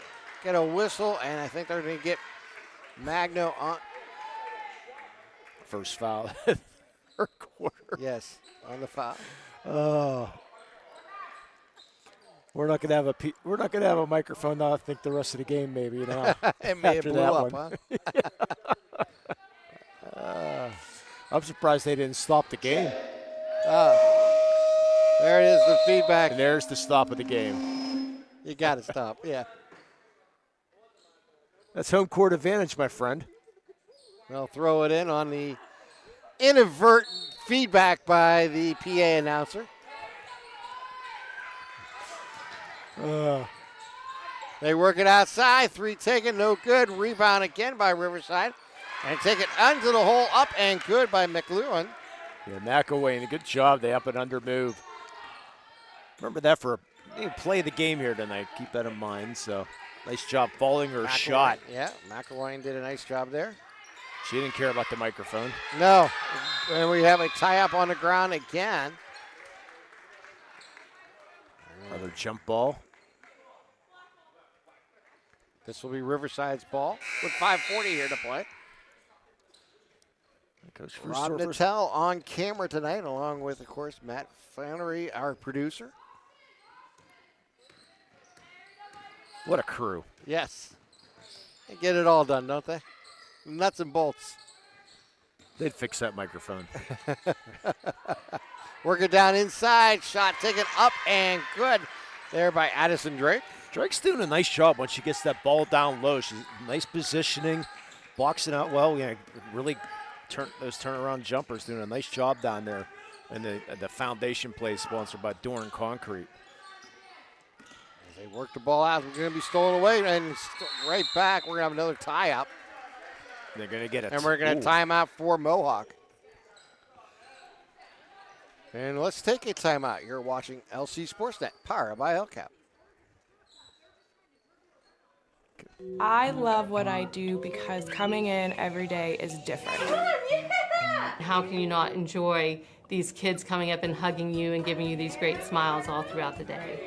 get a whistle, and I think they're going to get Magno on. First foul. Third quarter. Yes, on the foul. Oh. We're not gonna have a microphone now. I think the rest of the game maybe. You know, it may have blew up, huh? I'm surprised they didn't stop the game. There it is, the feedback. And there's the stop of the game. You got to stop, yeah. That's home court advantage, my friend. They'll throw it in on the inadvertent feedback by the PA announcer. They work it outside. 3 taken, no good. Rebound again by Riverside. And take it under the hole, up and good by McLuhan. Yeah, McElwain, a good job. They up and under move. Remember that for play the game here tonight. Keep that in mind. So nice job following her shot. Yeah, McElwain did a nice job there. She didn't care about the microphone. No. And we have a tie-up on the ground again. Another jump ball. This will be Riverside's ball with 5:40 here to play. Rob Nattel on camera tonight, along with, of course, Matt Flannery, our producer. What a crew. Yes. They get it all done, don't they? Nuts and bolts. They'd fix that microphone. Work it down inside. Shot taken up and good there by Addison Drake. Drake's doing a nice job once she gets that ball down low. She's nice positioning, boxing out well. Really those turnaround jumpers, doing a nice job down there. And the foundation play sponsored by Doran Concrete. As they work the ball out, we're going to be stolen away, and right back, we're going to have another tie-up. They're going to get it. And we're going to timeout for Mohawk. And let's take a timeout. You're watching LC SportsNet, powered by LCAP. I love what I do because coming in every day is different. How can you not enjoy these kids coming up and hugging you and giving you these great smiles all throughout the day?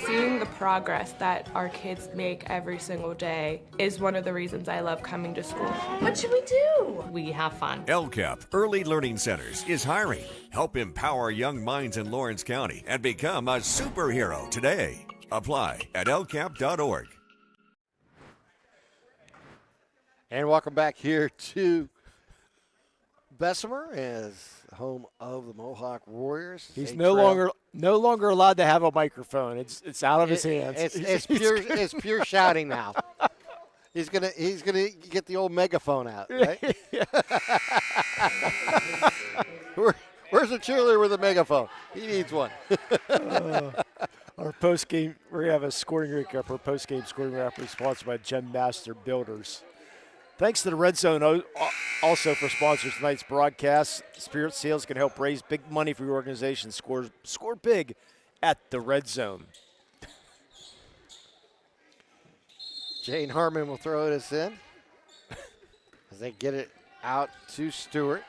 Seeing the progress that our kids make every single day is one of the reasons I love coming to school. What should we do? We have fun. LCAP Early Learning Centers is hiring. Help empower young minds in Lawrence County and become a superhero today. Apply at lcap.org. And welcome back here to Bessemer as home of the Mohawk Warriors. He's no longer allowed to have a microphone. It's out of his hands. It's pure shouting now. He's gonna get the old megaphone out, right? Where's the cheerleader with a megaphone? He needs one. Our post game, we're gonna have a scoring recap. Our post game scoring recap is sponsored by Gem Master Builders. Thanks to the Red Zone also for sponsoring tonight's broadcast. Spirit Sales can help raise big money for your organization. Score big at the Red Zone. Jane Harmon will throw this in as they get it out to Stewart.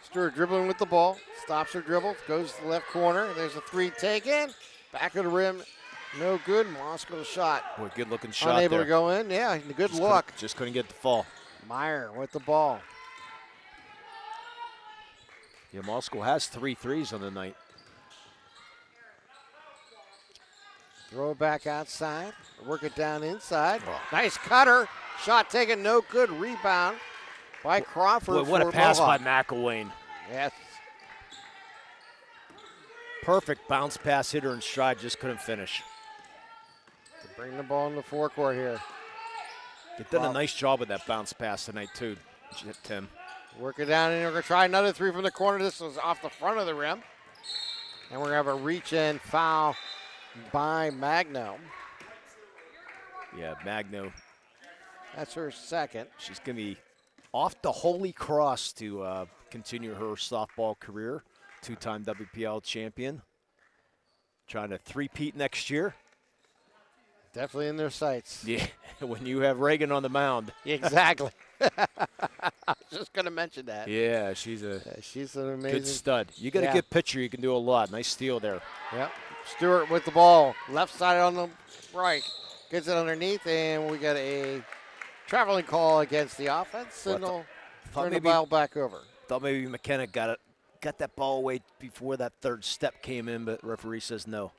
Stewart dribbling with the ball, stops her dribble, goes to the left corner. There's a three taken, back of the rim. No good. Moscow shot. Boy, good looking shot. Unable there. to go in. Yeah, good look. Just couldn't get the fall. Meyer with the ball. Yeah, Moscow has 3 threes on the night. Throw it back outside. Work it down inside. Oh. Nice cutter. Shot taken. No good. Rebound by Crawford. Boy, what a pass Mohawk. by McElwain. Yes. Perfect bounce pass, hit her in stride, just couldn't finish. Bring the ball in the forecourt here. They've done a nice job with that bounce pass tonight, too, Tim. Work it down, and we're going to try another three from the corner. This was off the front of the rim. And we're going to have a reach-in foul by Magno. Yeah, Magno. That's her second. She's going to be off the Holy Cross to continue her softball career. Two-time WPIAL champion. Trying to three-peat next year. Definitely in their sights. Yeah, when you have Reagan on the mound. Exactly. I was just going to mention that. Yeah, she's an amazing good stud. You get a good pitcher, you can do a lot. Nice steal there. Yep. Stewart with the ball. Left side on the right. Gets it underneath, and we got a traveling call against the offense, and they'll turn the ball back over. Thought maybe McKenna got that ball away before that third step came in, but referee says no.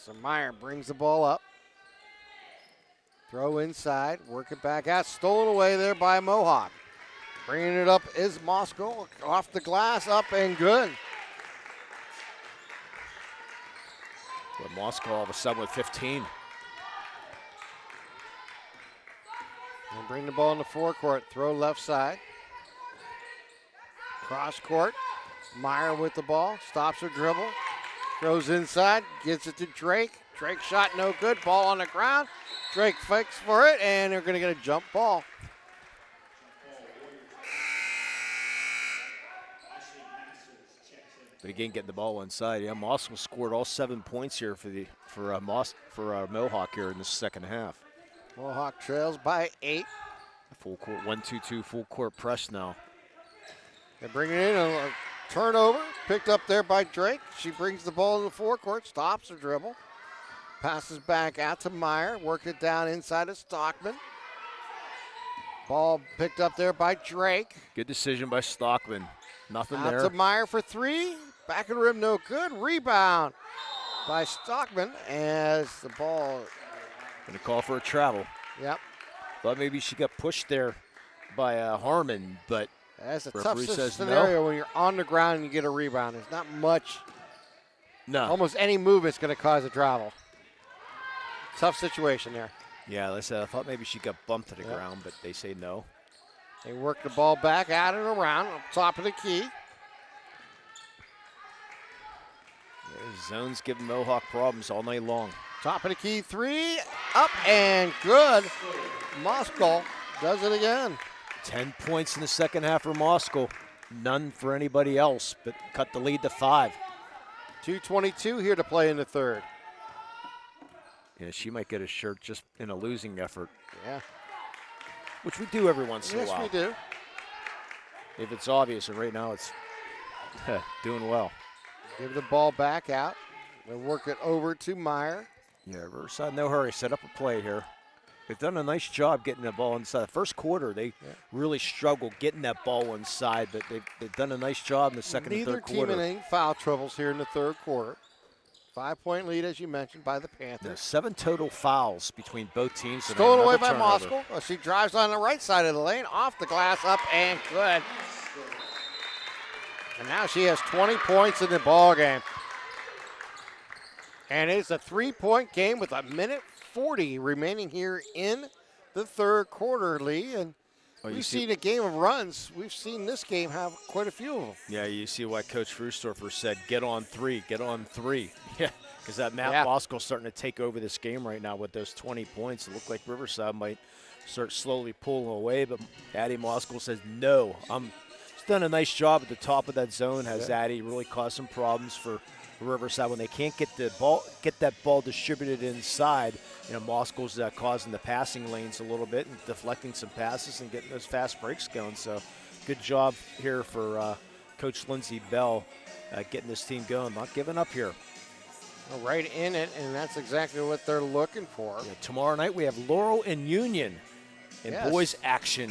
So Meyer brings the ball up. Throw inside, work it back out. Stolen away there by Mohawk. Bringing it up is Moscow. Off the glass, up and good. Well, Moscow all of a sudden with 15. And bring the ball in the forecourt. Throw left side. Cross court. Meyer with the ball. Stops her dribble. Throws inside. Gets it to Drake. Drake shot no good. Ball on the ground. Drake fakes for it, and they're going to get a jump ball. But again, getting the ball inside. Yeah, Moscow scored all 7 points here for Mohawk here in the second half. Mohawk trails by 8. Full court 1-2-2 full court press now. They're bringing in a turnover, picked up there by Drake. She brings the ball in the forecourt, stops her dribble, passes back out to Meyer, work it down inside of Stockman. Ball picked up there by Drake. Good decision by Stockman. Nothing out there. To Meyer for three. Back of the rim, no good. Rebound by Stockman as the ball. Going to call for a travel. Yep. Thought maybe she got pushed there by Harmon, but that's a tough referee says scenario no. when you're on the ground and you get a rebound. There's not much No. Almost any movement's going to cause a travel. Tough situation there. Yeah, like I said, I thought maybe she got bumped to the ground, but they say no. They work the ball back out and around up top of the key. The zone's giving Mohawk problems all night long. Top of the key, 3, up and good. Moskal does it again. 10 points in the second half for Moskal. None for anybody else, but cut the lead to 5. 2:22 here to play in the third. Yeah, she might get a shirt just in a losing effort. Yeah. Which we do every once in a while. Yes, we do. If it's obvious, and right now it's doing well. Give the ball back out. They work it over to Meyer. Yeah, Riverside, no hurry. Set up a play here. They've done a nice job getting the ball inside. The first quarter, they really struggled getting that ball inside, but they've done a nice job in the second and third quarter. Neither team in any foul troubles here in the third quarter. 5-point lead, as you mentioned, by the Panthers. There's 7 total fouls between both teams. Stolen away by Moskal. She drives on the right side of the lane, off the glass, up and good. And now she has 20 points in the ball game. And it's a 3-point game with 1:40 remaining here in the third quarter, Lee. And we've seen a game of runs. We've seen this game have quite a few of them. Yeah, you see why Coach Frustorfer said, get on 3, get on 3. Yeah, because that Matt Moskal's starting to take over this game right now with those 20 points. It looked like Riverside might start slowly pulling away, but Addie Moskal says, no. She's done a nice job at the top of that zone, has Addie really caused some problems for Riverside when they can't get that ball distributed inside. You know, Moskal's causing the passing lanes a little bit and deflecting some passes and getting those fast breaks going. So good job here for Coach Lindsey Bell getting this team going, not giving up here. Right in it, and that's exactly what they're looking for. Yeah, tomorrow night we have Laurel and Union in boys action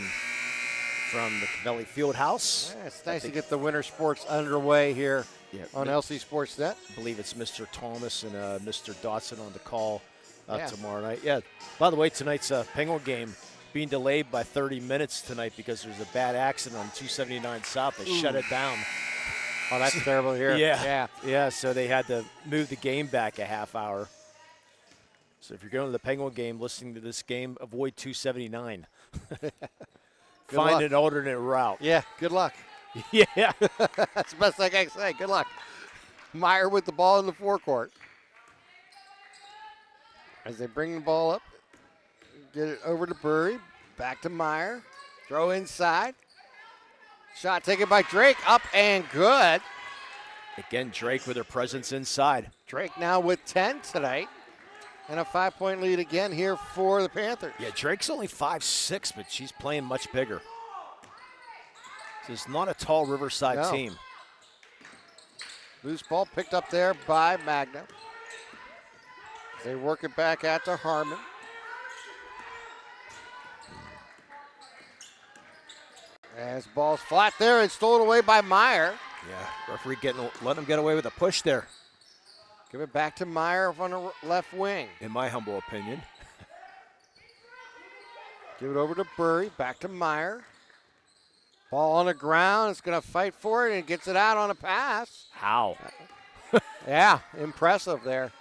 from the Cavelli Fieldhouse. Yeah, it's nice to get the winter sports underway here on LC SportsNet. I believe it's Mr. Thomas and Mr. Dotson on the call tomorrow night. Yeah, by the way, tonight's Penguin game being delayed by 30 minutes tonight because there's a bad accident on 279 South. They shut it down. Oh, that's terrible here. Yeah, so they had to move the game back a half hour. So if you're going to the Penguin game, listening to this game, avoid 279. Find an alternate route. Yeah, good luck. Yeah. That's the best I can say. Good luck. Meyer with the ball in the forecourt. As they bring the ball up, get it over to Burry, back to Meyer, throw inside. Shot taken by Drake, up and good. Again, Drake with her presence inside. Drake now with 10 tonight. And a 5-point lead again here for the Panthers. Yeah, Drake's only 5'6", but she's playing much bigger. This is not a tall Riverside team. Loose ball picked up there by Magna. They work it back out to Harmon. As ball's flat there and stolen away by Meyer. Yeah, referee letting him get away with a push there. Give it back to Meyer on the left wing. In my humble opinion. Give it over to Burry, back to Meyer. Ball on the ground, it's going to fight for it and gets it out on a pass. How? Yeah, impressive there.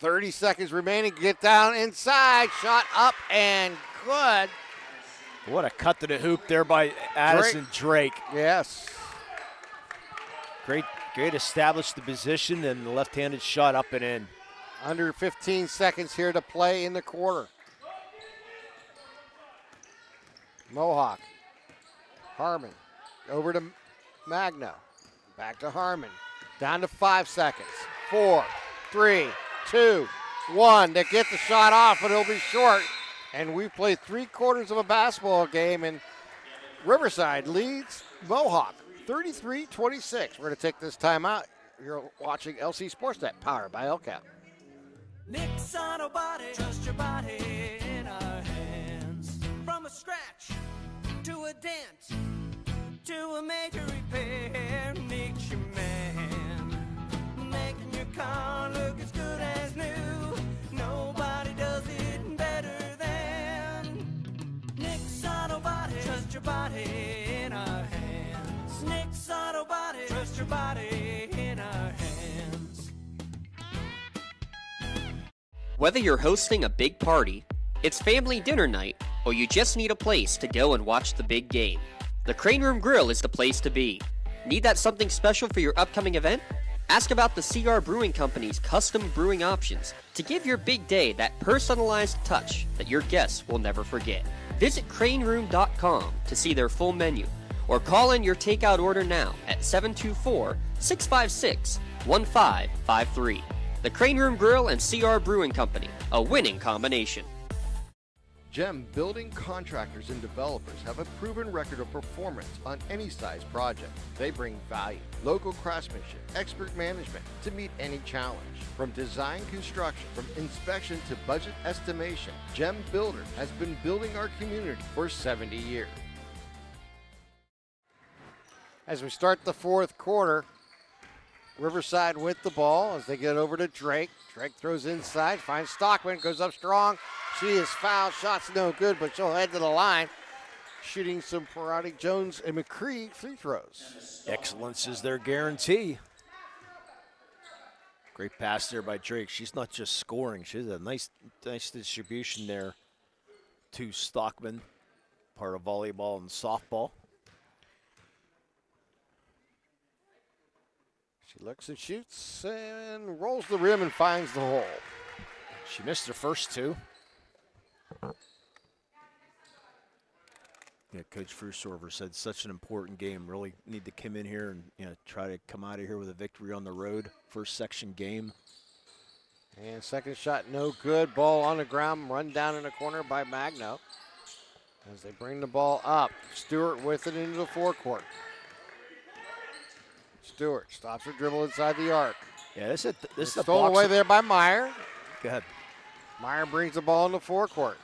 30 seconds remaining, get down inside, shot up and good. What a cut to the hoop there by Addison Drake. Yes. Great established the position and the left-handed shot up and in. Under 15 seconds here to play in the quarter. Mohawk. Harmon. Over to Magno. Back to Harmon. Down to 5 seconds. 4, 3, 2, 1. They get the shot off, but it'll be short. And we've played 3/4 of a basketball game, and Riverside leads Mohawk 33-26. We're going to take this time out. You're watching LC SportsNet, powered by LCAP. Nick's Auto Body, trust your body in our hands. From a scratch to a dent to a major repair, Nick's your man. Making your car look as good as new. Nobody does it better than Nick's Auto Body. Trust your body in our hands. Nick's Auto Body, trust your body in our hands. Whether you're hosting a big party, it's family dinner night, or you just need a place to go and watch the big game, the Crane Room Grill is the place to be. Need that something special for your upcoming event? Ask about the CR Brewing Company's custom brewing options to give your big day that personalized touch that your guests will never forget. Visit craneroom.com to see their full menu, or call in your takeout order now at 724-656-1553. The Crane Room Grill and CR Brewing Company, a winning combination. GEM building contractors and developers have a proven record of performance on any size project. They bring value, local craftsmanship, expert management to meet any challenge. From design construction, from inspection to budget estimation, GEM Builder has been building our community for 70 years. As we start the fourth quarter, Riverside with the ball as they get over to Drake. Drake throws inside, finds Stockman, goes up strong. She is fouled. Shot's no good, but she'll head to the line. Shooting some Parati, Jones, and McCree free throws. Excellence is their guarantee. Great pass there by Drake. She's not just scoring. She's a nice distribution there to Stockman, part of volleyball and softball. She looks and shoots and rolls the rim and finds the hole. She missed her first two. Yeah, Coach Frusorver said such an important game. Really need to come in here and try to come out of here with a victory on the road. First section game. And second shot no good. Ball on the ground, run down in the corner by Magno. As they bring the ball up, Stewart with it into the forecourt. Stewart stops her dribble inside the arc. Yeah, this is the stolen away there by Meyer. Go ahead. Meyer brings the ball in the forecourt.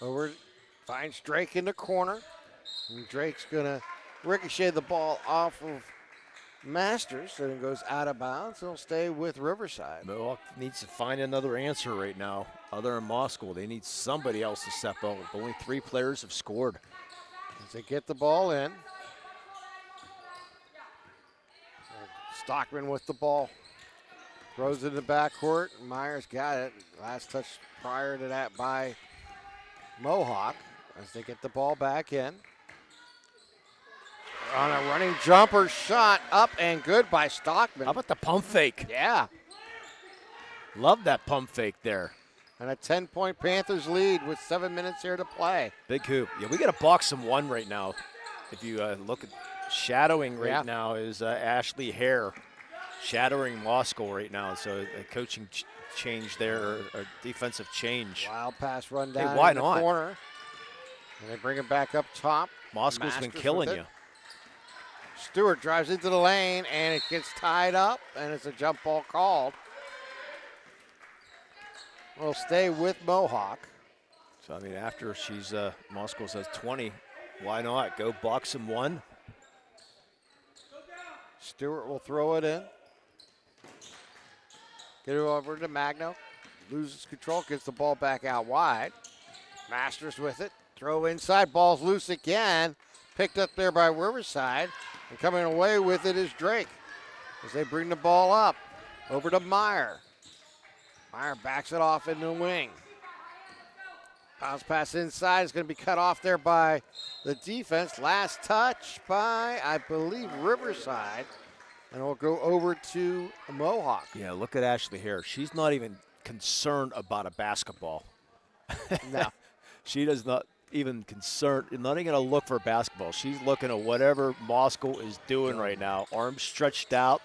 Over, finds Drake in the corner. And Drake's going to ricochet the ball off of Masters, and it goes out of bounds. It'll stay with Riverside. Mohawk needs to find another answer right now. Other than Moscow, they need somebody else to step up. Only 3 players have scored. As they get the ball in. Stockman with the ball. Throws it in the backcourt. Myers got it. Last touch prior to that by Mohawk as they get the ball back in. On a running jumper shot, up and good by Stockman. How about the pump fake? Yeah. Love that pump fake there. And a 10-point Panthers lead with 7 minutes here to play. Big hoop. Yeah, we got a box and one right now. If you look at shadowing right now is Ashley Hare. Shadowing Moscow right now. So a coaching change there, or a defensive change. Wild pass run down why in the not? corner. And they bring it back up top. Moscow's been killing you. Stewart drives into the lane, and it gets tied up, and it's a jump ball called. We'll stay with Mohawk. So, I mean, after she's, Moscow says 20, why not? Go box and one. Stewart will throw it in. Get it over to Magno. Loses control, gets the ball back out wide. Masters with it. Throw inside, ball's loose again. Picked up there by Riverside. And coming away with it is Drake. As they bring the ball up. Over to Meyer. Meyer backs it off in the wing. Bounce pass inside is going to be cut off there by the defense. Last touch by, I believe, Riverside. And it'll go over to Mohawk. Yeah, look at Ashley Hare. She's not even concerned about a basketball. No. She does not even concerned, not even going to look for a basketball. She's looking at whatever Moscow is doing right now. Arms stretched out,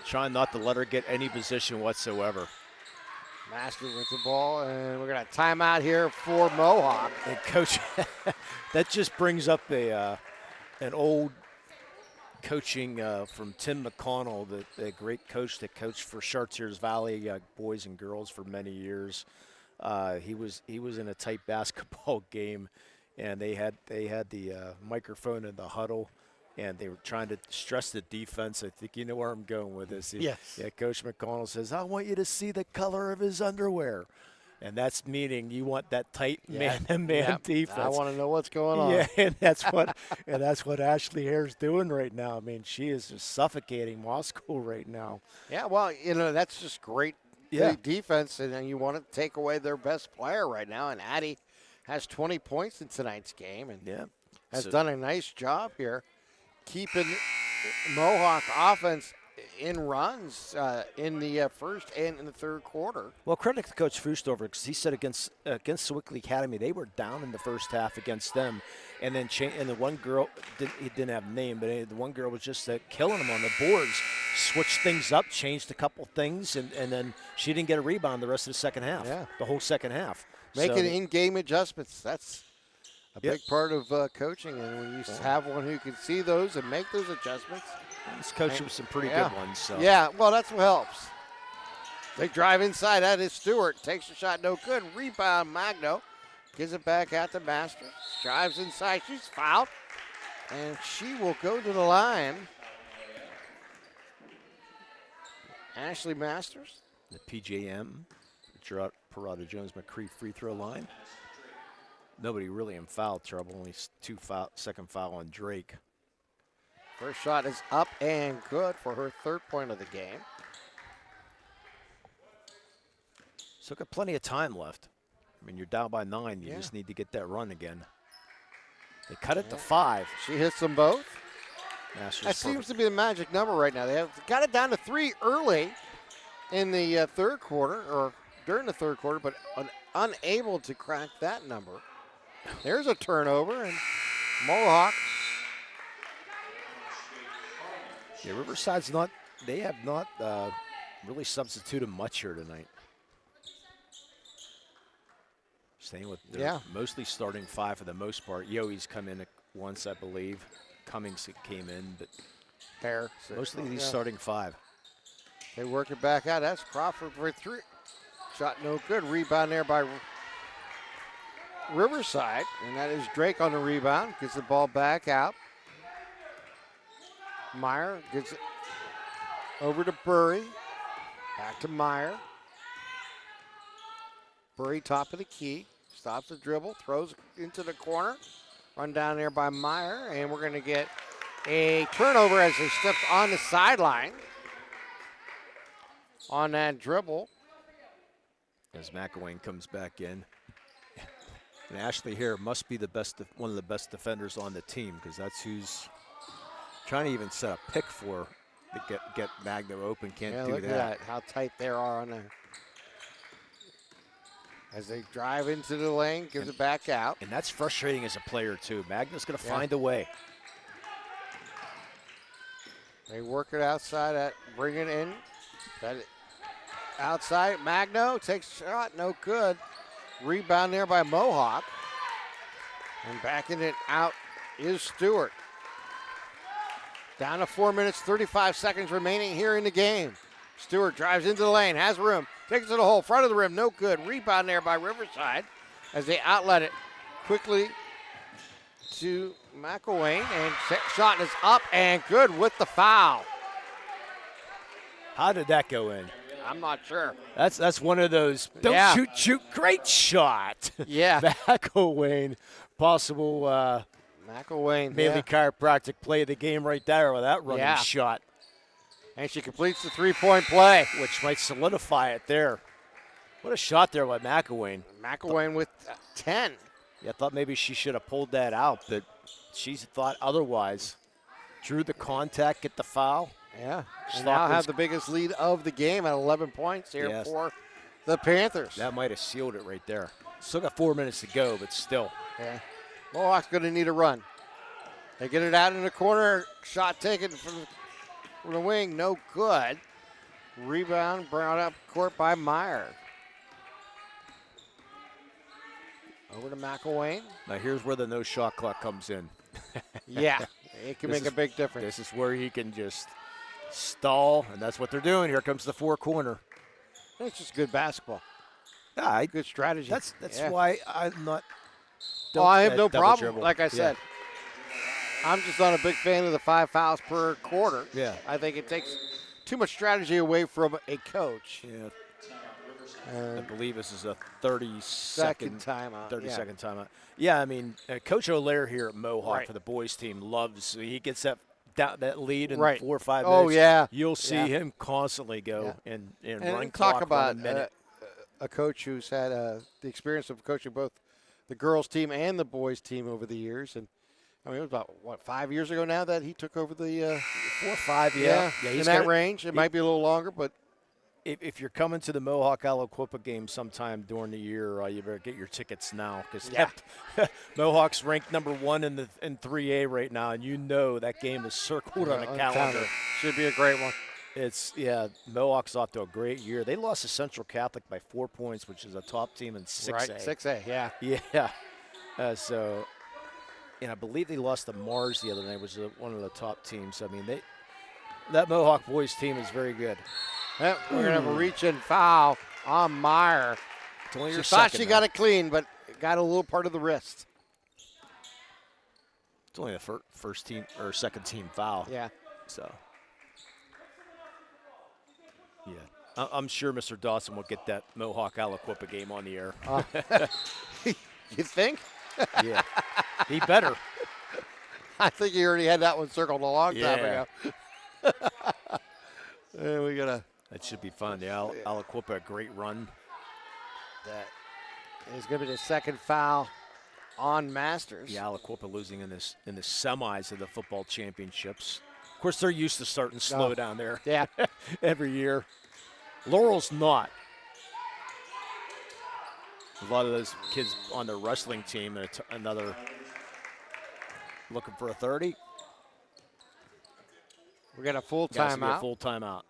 trying not to let her get any position whatsoever. Master with the ball, and we're going to timeout here for Mohawk. And Coach, that just brings up an old coaching from Tim McConnell, the great coach that coached for Chartiers Valley boys and girls for many years. He was in a tight basketball game, and they had the microphone in the huddle, and they were trying to stress the defense. I think you know where I'm going with this. Yes. Yeah, Coach McConnell says, I want you to see the color of his underwear. And that's meaning you want that tight man-to-man defense. I want to know what's going on. Yeah, and that's what Ashley Hare's doing right now. I mean, she is just suffocating Moscow right now. Yeah, well, that's just great great defense, and then you want to take away their best player right now. And Addie has 20 points in tonight's game and has done a nice job here keeping Mohawk offense in runs in the first and in the third quarter. Well, credit to Coach Fustover because he said against Sewickley Academy, they were down in the first half against them. And then and the one girl, he didn't have a name, but the one girl was just killing them on the boards, switched things up, changed a couple things, and then she didn't get a rebound the rest of the second half, the whole second half. Making in-game adjustments, that's a big part of coaching. And when you have one who can see those and make those adjustments. He's coaching with some pretty good ones. So. Yeah, well, that's what helps. They drive inside. That is Stewart. Takes a shot, no good. Rebound, Magno. Gives it back out to Masters. Drives inside. She's fouled. And she will go to the line. Ashley Masters. The PJM, Parada Jones McCree free throw line. Nobody really in foul trouble. Only second foul on Drake. First shot is up and good for her third point of the game. So got plenty of time left. I mean, you're down by 9. You just need to get that run again. They cut it to 5. She hits them both. Masters that seems to be the magic number right now. They have got it down to 3 early in the third quarter, or during the third quarter, but unable to crack that number. There's a turnover, and Mohawk. Yeah, Riverside's they have not really substituted much here tonight. Staying with their mostly starting 5 for the most part. Yohe's come in once, I believe. Cummings came in, but mostly these starting 5. They work it back out. That's Crawford for 3. Shot no good. Rebound there by Riverside, and that is Drake on the rebound. Gets the ball back out. Meyer gets it over to Burry. Back to Meyer. Burry top of the key. Stops the dribble. Throws into the corner. Run down there by Meyer. And we're going to get a turnover as they stepped on the sideline on that dribble. As McElwain comes back in. And Ashley here must be one of the best defenders on the team because that's who's trying to even set a pick for to get Magno open. Can't do look at that. How tight they are on there. As they drive into the lane, gives it back out. And that's frustrating as a player, too. Magno's going to find a way. They work it outside, bring it in. Outside, Magno takes a shot, no good. Rebound there by Mohawk. And backing it out is Stewart. Down to 4 minutes, 35 seconds remaining here in the game. Stewart drives into the lane, has room, takes it to the hole, front of the rim, no good. Rebound there by Riverside as they outlet it quickly to McElwain, and shot is up and good with the foul. How did that go in? I'm not sure. That's one of those don't shoot, great shot. Yeah. McElwain, possible McElwain, Mainly chiropractic play of the game right there with that running shot. And she completes the three-point play. Which might solidify it there. What a shot there by McElwain. McElwain with 10. Yeah, I thought maybe she should have pulled that out, but she thought otherwise. Drew the contact, get the foul. Yeah, and now have the biggest lead of the game at 11 points here for the Panthers. That might have sealed it right there. Still got 4 minutes to go, but still. Yeah, Mohawk's going to need a run. They get it out in the corner. Shot taken from the wing, no good. Rebound brought up court by Meyer. Over to McElwain. Now here's where the no shot clock comes in. Yeah, it can make a big difference. This is where he can just stall, and that's what they're doing. Here comes the four corner. It's just good basketball. Yeah, good strategy. That's why I'm not. I have no problem. Dribble. Like I said, I'm just not a big fan of the 5 fouls per quarter. Yeah, I think it takes too much strategy away from a coach. Yeah. I believe this is a 30-second timeout. 30-second timeout. Yeah, I mean, Coach O'Leary here at Mohawk for the boys team he gets that that lead in Right. 4 or 5 Oh, minutes, yeah. you'll see Yeah. him constantly go and run talk clock, about run a minute. a coach who's had the experience of coaching both the girls team and the boys team over the years. And I mean, it was about, 5 years ago now that he took over the 4 or 5, yeah he's in that got- range. It might be a little longer, but If you're coming to the Mohawk Aliquippa game sometime during the year, you better get your tickets now because Mohawk's ranked number 1 in 3A right now, and you know that game is circled on the calendar. Should be a great one. Mohawk's off to a great year. They lost to Central Catholic by 4 points, which is a top team in 6A. Right, 6A, yeah. Yeah. And I believe they lost to Mars the other night, which is one of the top teams. I mean, that Mohawk boys team is very good. Yep, we're going to have a reach-in foul on Meyer. It's only She your thought second she now. got it clean, but got a little part of the wrist. It's only the first team or second team foul. Yeah. So, yeah. I'm sure Mr. Dawson will get that Mohawk Aliquippa game on the air. You think? Yeah. He better. I think he already had that one circled a long time Yeah. ago. And we got to. That should be fun. The Aliquippa, a great run. That is going to be the second foul on Masters. Yeah, Aliquippa losing in the semis of the football championships. Of course, they're used to starting slow down there. Yeah. Every year. Laurel's not. A lot of those kids on the wrestling team, another looking for a 30. We got a full Has to be a timeout. full timeout.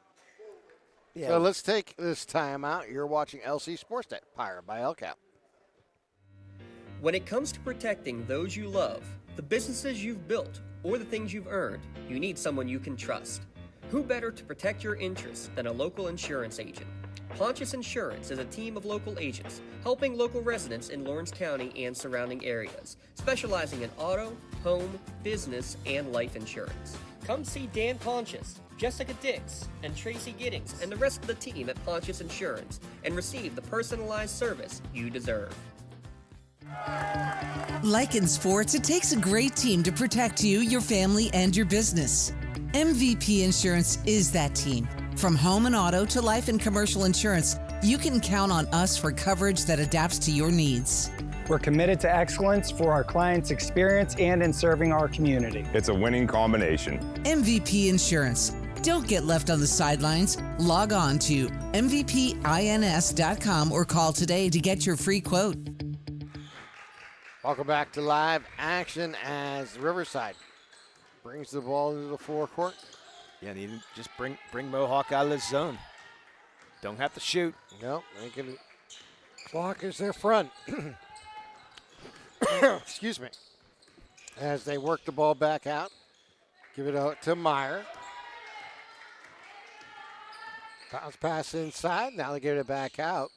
Yeah. So let's take this timeout. You're watching LC SportsNet, powered by LCAP. When it comes to protecting those you love, the businesses you've built, or the things you've earned, you need someone you can trust. Who better to protect your interests than a local insurance agent? Pontius Insurance is a team of local agents helping local residents in Lawrence County and surrounding areas, specializing in auto, home, business, and life insurance. Come see Dan Pontius, Jessica Dix, and Tracy Giddings, and the rest of the team at Pontius Insurance, and receive the personalized service you deserve. Like in sports, it takes a great team to protect you, your family, and your business. MVP Insurance is that team. From home and auto to life and commercial insurance, you can count on us for coverage that adapts to your needs. We're committed to excellence for our clients' experience and in serving our community. It's a winning combination. MVP Insurance. Don't get left on the sidelines. Log on to mvpins.com or call today to get your free quote. Welcome back to live action as Riverside brings the ball into the forecourt. Yeah, and even just bring Mohawk out of the zone. Don't have to shoot. No, they can. Clock is their front. Excuse me. As they work the ball back out, give it out to Meyer. Bounce pass inside. Now they give it back out.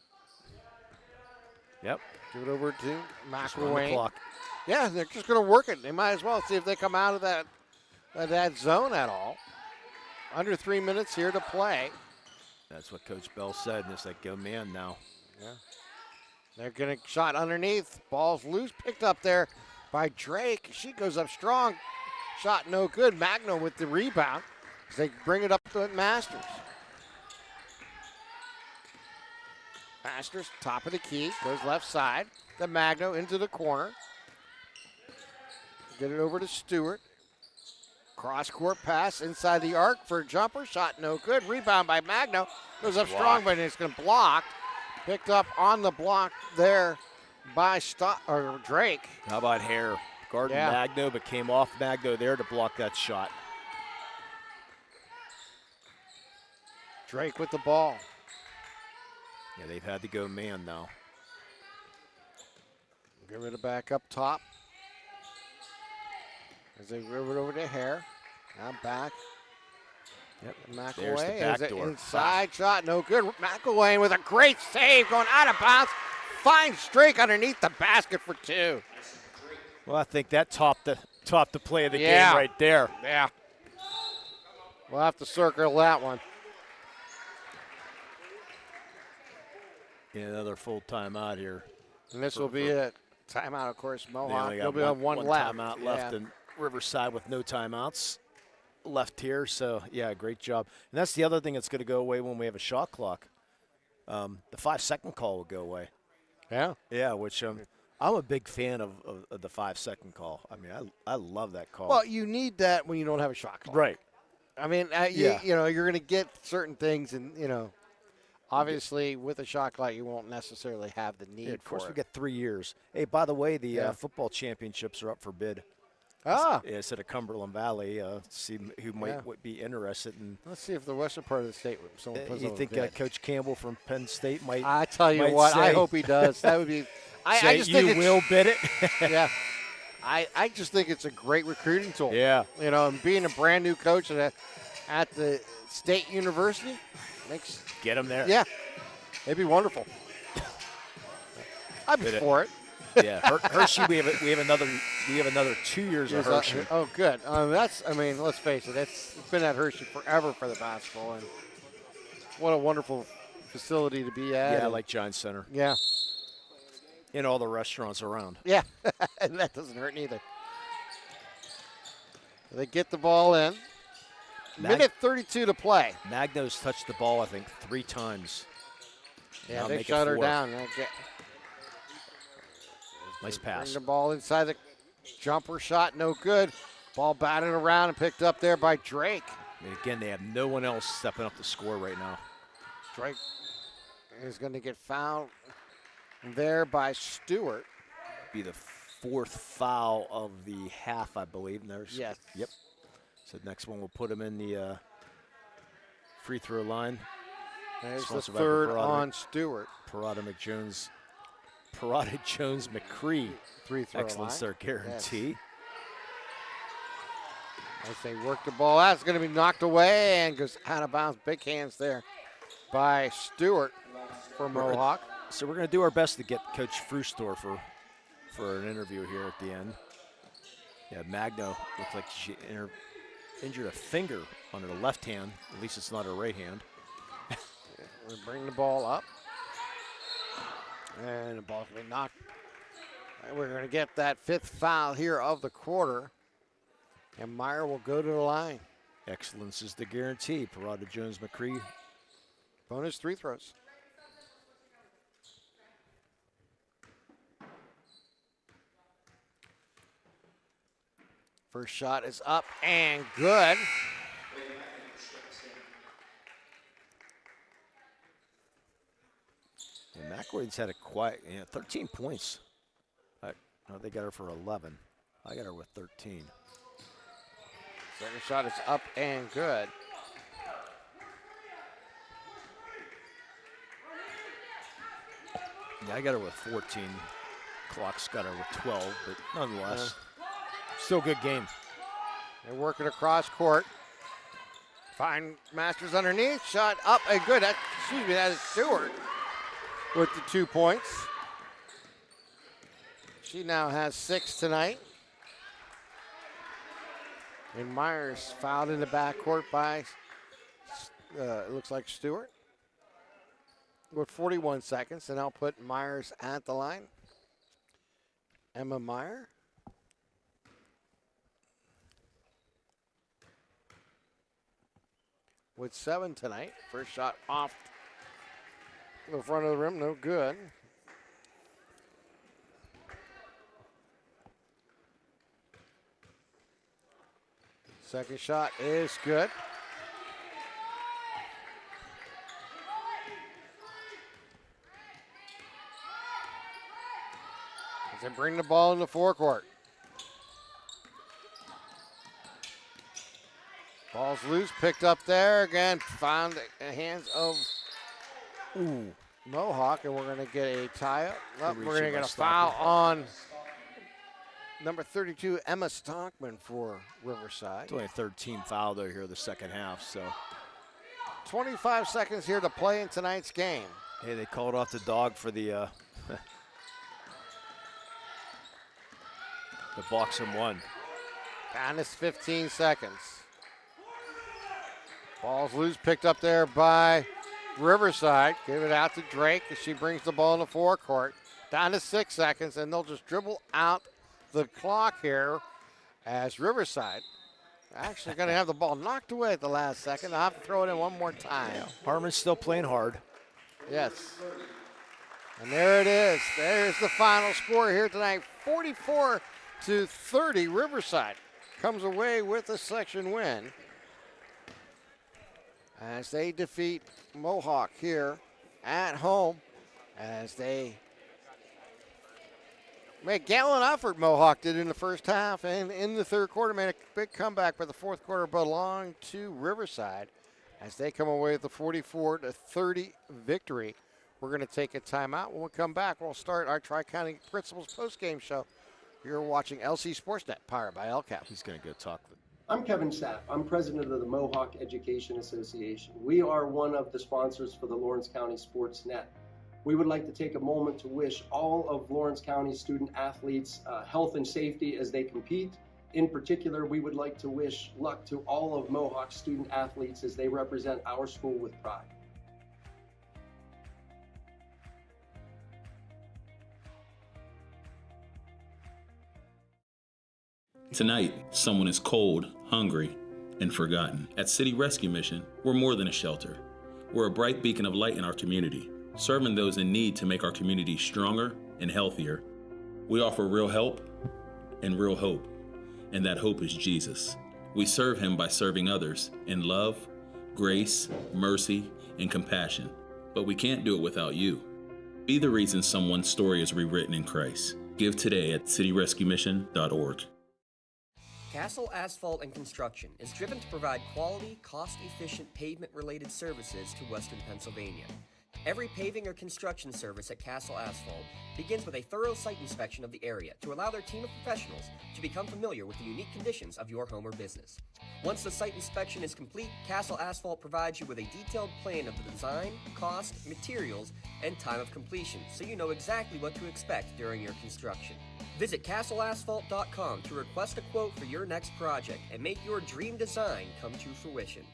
Yep. Give it over to Just run the McElwain. clock. Yeah, they're just going to work it. They might as well see if they come out of that zone at all. Under 3 minutes here to play. That's what Coach Bell said, and it's like, go man now. Yeah. They're going to shot underneath. Ball's loose. Picked up there by Drake. She goes up strong. Shot no good. Magno with the rebound. They bring it up to Masters. Masters, top of the key. Goes left side. The Magno into the corner. Get it over to Stewart. Cross-court pass inside the arc for a jumper. Shot no good. Rebound by Magno. Goes up strong, but it's going to block. Picked up on the block there by Drake. How about Hare? Guarding Magno, but came off Magno there to block that shot. Drake with the ball. Yeah, they've had to go man now. Give it back up top. As they move it over to Hare. Now back. Yep. McElwain There's the is back an door. inside shot, no good. McElwain with a great save, going out of bounds. Finds Drake underneath the basket for two. Well, I think that topped the play of the game right there. Yeah. We'll have to circle that one. Yeah, another full timeout here. And this will be a timeout, of course. Mohawk. They They'll only be got on one left. timeout left, and Riverside with no timeouts. left here. So, yeah, great job. And that's the other thing that's going to go away when we have a shot clock. The 5-second call will go away. Yeah? Yeah, which I'm a big fan of the 5-second call. I mean, I love that call. Well, you need that when you don't have a shot clock. Right. I mean, Yeah. you know, you're going to get certain things, and, you know, obviously with a shot clock you won't necessarily have the need Yeah, of course, for we it. got 3 years. Hey, by the way, the Yeah. football championships are up for bid. Ah. Yeah, it's at a Cumberland Valley. See who might be interested in. Let's see if the western part of the state, someone puts You on a think bid. Coach Campbell from Penn State might? I tell you might what, I say- hope he does. That would be. I say just you think it's, will bid it. yeah. I just think it's a great recruiting tool. Yeah. You know, and being a brand new coach at the state university makes. Get him there. Yeah. It'd be wonderful. I'd be Bid it. for it. Yeah, Hershey. We have another 2 years of Hershey. Oh, good. I mean, let's face it. It's been at Hershey forever for the basketball, and what a wonderful facility to be at. Yeah, and- like Giant Center. Yeah. And all the restaurants around. Yeah, and that doesn't hurt neither. They get the ball in. Minute 32 to play. Magno's touched the ball, I think, 3 times. Yeah, Now they make it shut her 4. down. Nice Bring pass. the ball inside the jumper shot, no good. Ball batted around and picked up there by Drake. I mean, again, they have no one else stepping up to score right now. Drake is going to get fouled there by Stewart. Be the 4th foul of the half, I believe. And there's, Yes. Yep. So the next one will put him in the free throw line. There's the Sponsored by third Parada- on Stewart. Parada Jones McCree. Free throw Excellence line. their guarantee. As they work the ball out, it's going to be knocked away and goes out of bounds. Big hands there by Stewart for Mohawk. So we're going to do our best to get Coach Frustor for an interview here at the end. Yeah, Magno looks like she injured a finger on her left hand. At least it's not her right hand. We bring the ball up. And the ball's going to be knocked. And we're going to get that 5th foul here of the quarter. And Meyer will go to the line. Excellence is the guarantee. Parada Jones McCree. Bonus 3 throws. First shot is up and good. And McElroy's had a quiet, 13 points. They got her for 11. I got her with 13. Second shot is up and good. Yeah, I got her with 14. Clock's got her with 12, but nonetheless, still a good game. They're working across court. Find Masters underneath. Shot up and good. That is Stewart with the 2 points. She now has 6 tonight. And Myers fouled in the backcourt by, it looks like Stewart. With 41 seconds, and I'll put Myers at the line. Emma Meyer. With 7 tonight. First shot off the front of the rim, no good. Second shot is good. As they bring the ball in the forecourt. Ball's loose, picked up there again, found in the hands of Mohawk, and we're going to get a tie-up. We're going to get a foul on number 32, Emma Stockman for Riverside. It's only a 13 foul though here in the second half, so. 25 seconds here to play in tonight's game. Hey, they called off the dog for the the box and one. Down to 15 seconds. Ball's loose, picked up there by Riverside. Give it out to Drake as she brings the ball in the forecourt. Down to 6 seconds, and they'll just dribble out the clock here as Riverside Actually going to have the ball knocked away at the last second. I'll have to throw it in one more time. Yeah, Harmon's still playing hard. Yes. And there it is. There's the final score here tonight. 44-30. Riverside comes away with a section win as they defeat Mohawk here at home, as they made gallant effort. Mohawk did in the first half, and in the third quarter made a big comeback, but the fourth quarter belonged to Riverside as they come away with the 44-30 victory. We're going to take a timeout. When we come back, we'll start our Tri-County Principals postgame show. You're watching LC SportsNet, powered by LCAP. He's going to go talk. I'm Kevin Sapp. I'm president of the Mohawk Education Association. We are one of the sponsors for the Lawrence County SportsNet. We would like to take a moment to wish all of Lawrence County student athletes health and safety as they compete. In particular, we would like to wish luck to all of Mohawk student athletes as they represent our school with pride. Tonight, someone is cold, hungry, and forgotten. At City Rescue Mission, we're more than a shelter. We're a bright beacon of light in our community, serving those in need to make our community stronger and healthier. We offer real help and real hope, and that hope is Jesus. We serve him by serving others in love, grace, mercy, and compassion. But we can't do it without you. Be the reason someone's story is rewritten in Christ. Give today at cityrescuemission.org. Castle Asphalt and Construction is driven to provide quality, cost-efficient pavement-related services to Western Pennsylvania. Every paving or construction service at Castle Asphalt begins with a thorough site inspection of the area to allow their team of professionals to become familiar with the unique conditions of your home or business. Once the site inspection is complete, Castle Asphalt provides you with a detailed plan of the design, cost, materials, and time of completion, so you know exactly what to expect during your construction. Visit castleasphalt.com to request a quote for your next project and make your dream design come to fruition.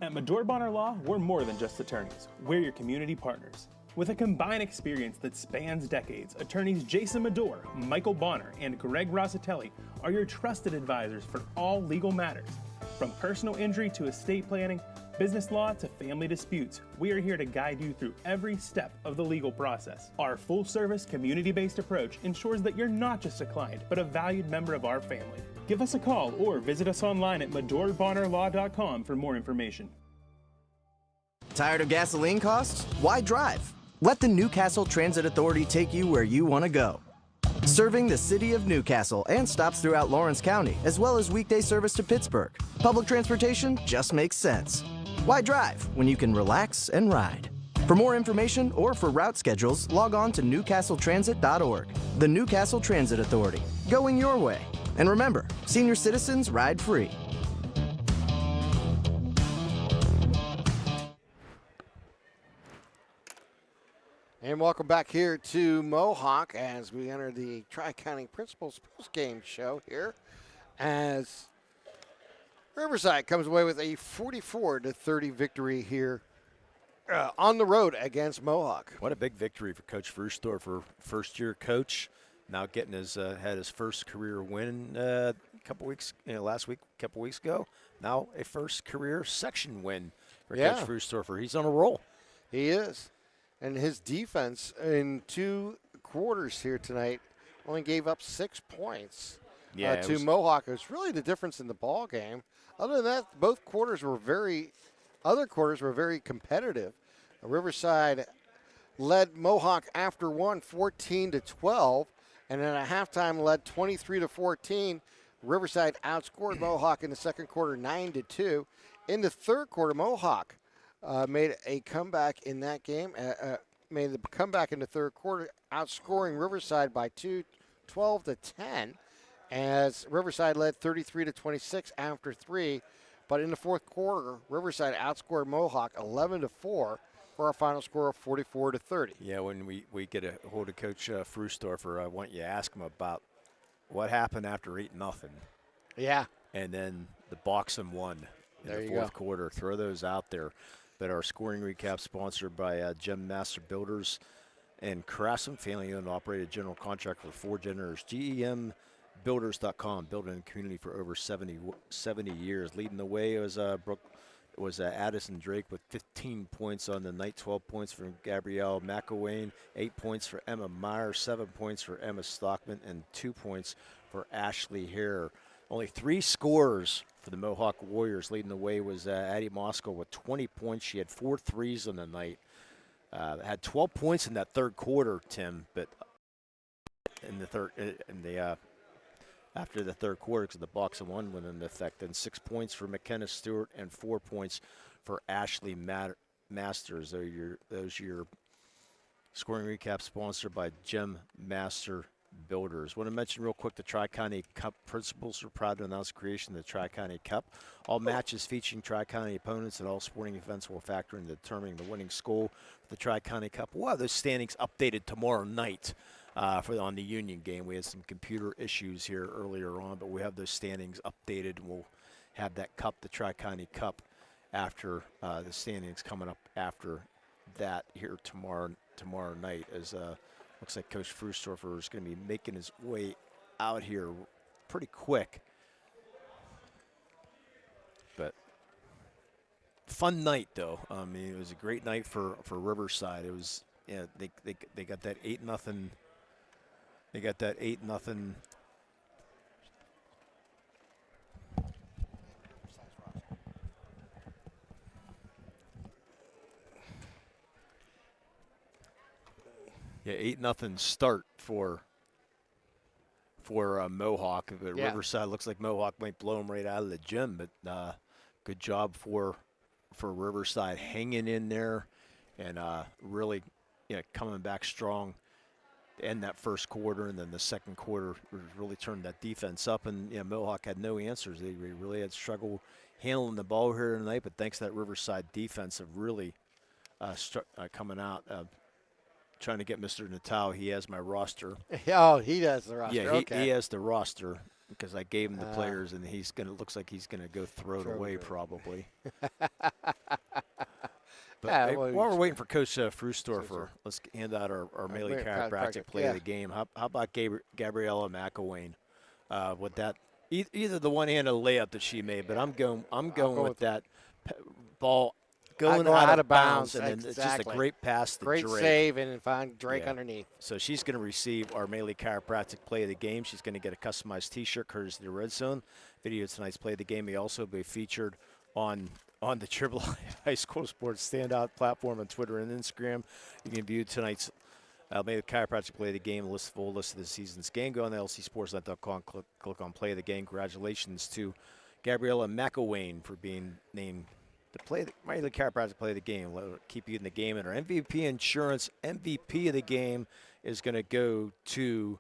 At Medore Bonner Law, we're more than just attorneys. We're your community partners. With a combined experience that spans decades, attorneys Jason Medore, Michael Bonner, and Greg Rossitelli are your trusted advisors for all legal matters. From personal injury to estate planning, business law to family disputes, we are here to guide you through every step of the legal process. Our full-service, community-based approach ensures that you're not just a client, but a valued member of our family. Give us a call or visit us online at MedoreBonnerLaw.com for more information. Tired of gasoline costs? Why drive? Let the Newcastle Transit Authority take you where you want to go. Serving the city of Newcastle and stops throughout Lawrence County, as well as weekday service to Pittsburgh. Public transportation just makes sense. Why drive when you can relax and ride? For more information or for route schedules, log on to newcastletransit.org. The Newcastle Transit Authority, going your way. And remember, senior citizens ride free. And welcome back here to Mohawk as we enter the Tri-County Principals postgame show here as Riverside comes away with a 44-30 victory here on the road against Mohawk. What a big victory for Coach Frustorfer, first-year coach, now getting had his first career win a couple weeks, last week, a couple weeks ago. Now a first career section win for Coach Frustorfer. He's on a roll. He is. And his defense in 2 quarters here tonight only gave up 6 points to Mohawk. It was really the difference in the ball game. Other than that, both quarters were very competitive. Riverside led Mohawk after 14-12, and then at halftime led 23-14. Riverside outscored Mohawk in the second quarter 9-2. In the third quarter, Mohawk made a comeback in that game, made the comeback in the third quarter, outscoring Riverside by 12-10, as Riverside led 33-26 after 3. But in the fourth quarter, Riverside outscored Mohawk 11-4 for our final score of 44-30. Yeah, when we get a hold of Coach Frustorfer, I want you to ask him about what happened after 8-0. Yeah. And then the boxing one in the fourth quarter. Throw those out there. But our scoring recap sponsored by Gem Master Builders and Crassum, family-owned and operated general contractor for 4 genders. GEM Builders.com, building a community for over 70 years. Leading the way was Addison Drake with 15 points on the night, 12 points from Gabrielle McElwain, 8 points for Emma Meyer, 7 points for Emma Stockman, and 2 points for Ashley Hare. Only 3 scores for the Mohawk Warriors. Leading the way was Addie Moscow with 20 points. She had 4 threes on the night. Had 12 points in that third quarter, Tim, but after the third quarter, because the box and one went into effect, and 6 points for McKenna Stewart and 4 points for Ashley Masters. Those are your scoring recap sponsored by Gem Master Builders. Want to mention real quick the Tri-County Cup principals are proud to announce the creation of the Tri-County Cup. All matches featuring Tri-County opponents and all sporting events will factor in determining the winning school for the Tri-County Cup. We'll have those standings updated tomorrow night. On the Union game. We had some computer issues here earlier on, but we have those standings updated, and we'll have that cup, the Tri-County Cup, after the standings coming up after that here tomorrow night, as looks like Coach Frustorfer is going to be making his way out here pretty quick. But fun night, though. I mean, it was a great night for Riverside. It was, yeah, they got that 8-0. They got that 8-0. Yeah, 8-0 start for Mohawk. But Yeah. Riverside looks like Mohawk might blow them right out of the gym. But good job for Riverside hanging in there and really, coming back strong. End that first quarter, and then the second quarter really turned that defense up, and Mohawk had no answers. They really had struggled handling the ball here tonight, but thanks to that Riverside defense of really coming out, trying to get Mr. Natal. He has my roster. Oh, he does the roster. Yeah, okay. he has the roster because I gave him the players, and looks like he's gonna go throw it away probably. But Yeah, hey, well, while we're waiting for Coach Frustorfer, let's hand out our Maley chiropractic play of the game. How about Gabriella McElwain with that? Either the one-handed layup that she made, but I'm going with that ball going out of bounds, and then it's just a great pass to Drake. Great save, and find Drake underneath. So she's going to receive our Maley chiropractic play of the game. She's going to get a customized T-shirt courtesy of the Red Zone. Video of tonight's play of the game may also be featured on the Triple High School Sports Standout platform on Twitter and Instagram. You can view tonight's Maley chiropractic play of the game, full list of the season's game. Go on to lcsportsnet.com, click on play of the game. Congratulations to Gabriella McElwain for being named the Maley chiropractic play of the game. Let it keep you in the game. And our MVP insurance MVP of the game is going to go to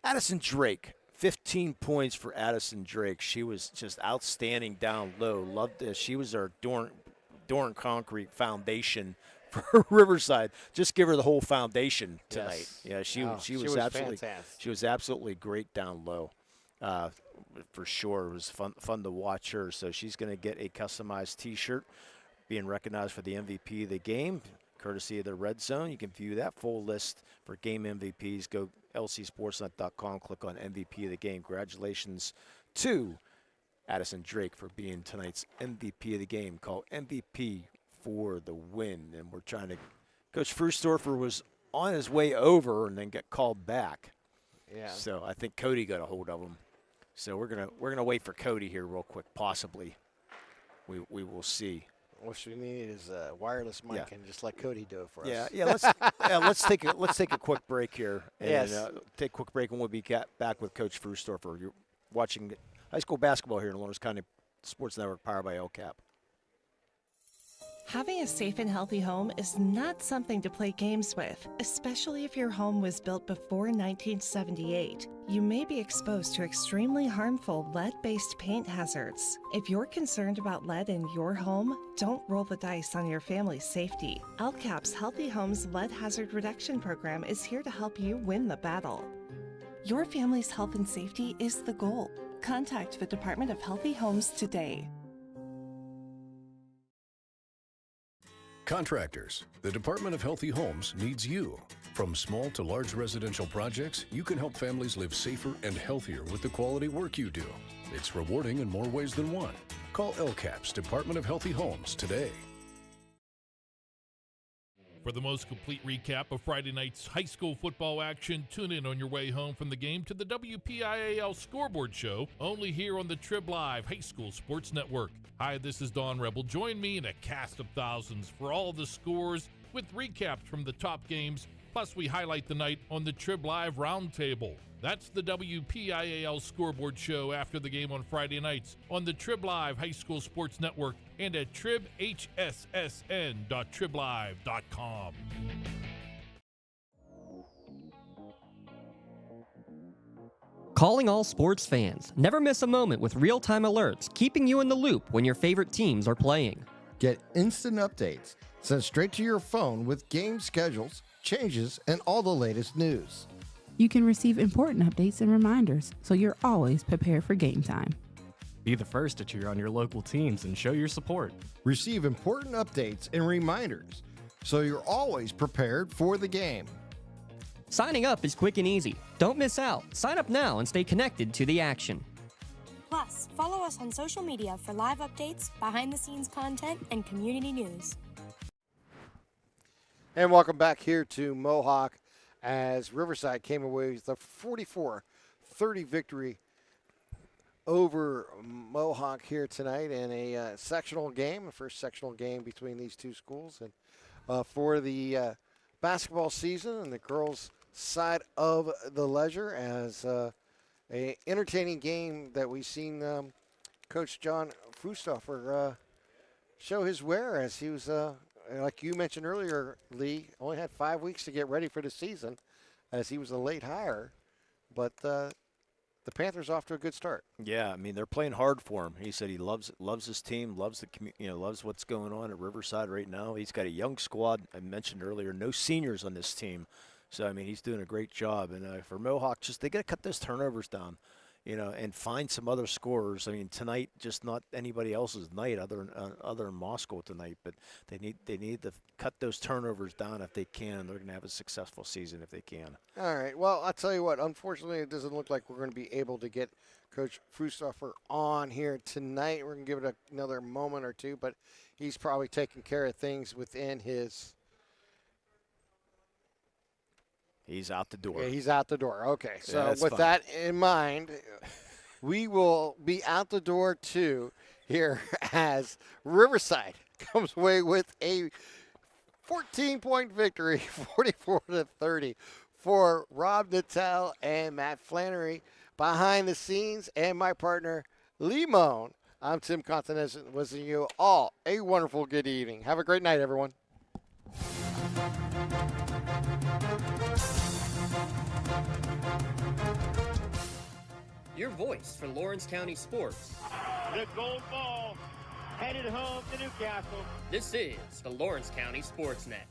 Addison Drake. 15 points for Addison Drake. She was just outstanding down low. Loved this. She was our Dorn Concrete foundation for Riverside. Just give her the whole foundation tonight. Yes. Yeah, she was absolutely fantastic. She was absolutely great down low. For sure, it was fun to watch her. So she's going to get a customized T-shirt, being recognized for the MVP of the game, courtesy of the Red Zone. You can view that full list for game MVPs. Go lcsportsnet.com, click on MVP of the game. Congratulations to Addison Drake for being tonight's MVP of the game. Call MVP for the win. And we're trying to – Coach Frustorfer was on his way over and then got called back. Yeah. So I think Cody got a hold of him. So we're gonna wait for Cody here real quick, possibly. We will see. What we need is a wireless mic, and just let Cody do it for us. Yeah. Let's take a quick break here. And, yes. Take a quick break, and we'll be back with Coach Frustorfer. You're watching high school basketball here in Lawrence County Sports Network, powered by LCAP. Having a safe and healthy home is not something to play games with, especially if your home was built before 1978. You may be exposed to extremely harmful lead-based paint hazards. If you're concerned about lead in your home, don't roll the dice on your family's safety. LCAP's Healthy Homes Lead Hazard Reduction Program is here to help you win the battle. Your family's health and safety is the goal. Contact the Department of Healthy Homes today. Contractors, the Department of Healthy Homes needs you. From small to large residential projects, you can help families live safer and healthier with the quality work you do. It's rewarding in more ways than one. Call LCAP's Department of Healthy Homes today. For the most complete recap of Friday night's high school football action, tune in on your way home from the game to the WPIAL Scoreboard Show, only here on the Trib Live High School Sports Network. Hi, this is Don Rebel. Join me in a cast of thousands for all the scores with recaps from the top games, plus we highlight the night on the Trib Live Roundtable. That's the WPIAL Scoreboard Show after the game on Friday nights on the Trib Live High School Sports Network and at tribhssn.triblive.com. Calling all sports fans. Never miss a moment with real-time alerts, keeping you in the loop when your favorite teams are playing. Get instant updates sent straight to your phone with game schedules, changes, and all the latest news. You can receive important updates and reminders, so you're always prepared for game time. Be the first to cheer on your local teams and show your support. Receive important updates and reminders, so you're always prepared for the game. Signing up is quick and easy. Don't miss out. Sign up now and stay connected to the action. Plus, follow us on social media for live updates, behind-the-scenes content, and community news. And welcome back here to Mohawk as Riverside came away with a 44-30 victory over Mohawk here tonight in a sectional game, the first sectional game between these two schools. And for the basketball season and the girls' side of the ledger, as a entertaining game that we've seen Coach John Fustoffer show his wear, as he was, like you mentioned earlier, Lee, only had 5 weeks to get ready for the season, as he was a late hire. But the Panthers off to a good start. Yeah, I mean, they're playing hard for him. He said he loves his team, loves the loves what's going on at Riverside right now. He's got a young squad. I mentioned earlier, no seniors on this team. So, I mean, he's doing a great job. And for Mohawk, they got to cut those turnovers down, and find some other scorers. I mean, tonight, just not anybody else's night other than Moscow tonight. But they need to cut those turnovers down if they can. They're going to have a successful season if they can. All right. Well, I'll tell you what. Unfortunately, it doesn't look like we're going to be able to get Coach Fustoffer on here tonight. We're going to give it another moment or two, but he's probably taking care of things within his. He's out the door. Yeah, he's out the door. Okay. So Yeah, with fine. that in mind, we will be out the door too here as Riverside comes away with a 14-point victory, 44-30 for Rob Nattel and Matt Flannery. Behind the scenes, and my partner, Lee Moan. I'm Tim Continental, wishing you all a wonderful good evening. Have a great night, everyone. Your voice for Lawrence County sports. The gold ball headed home to Newcastle. This is the Lawrence County SportsNet.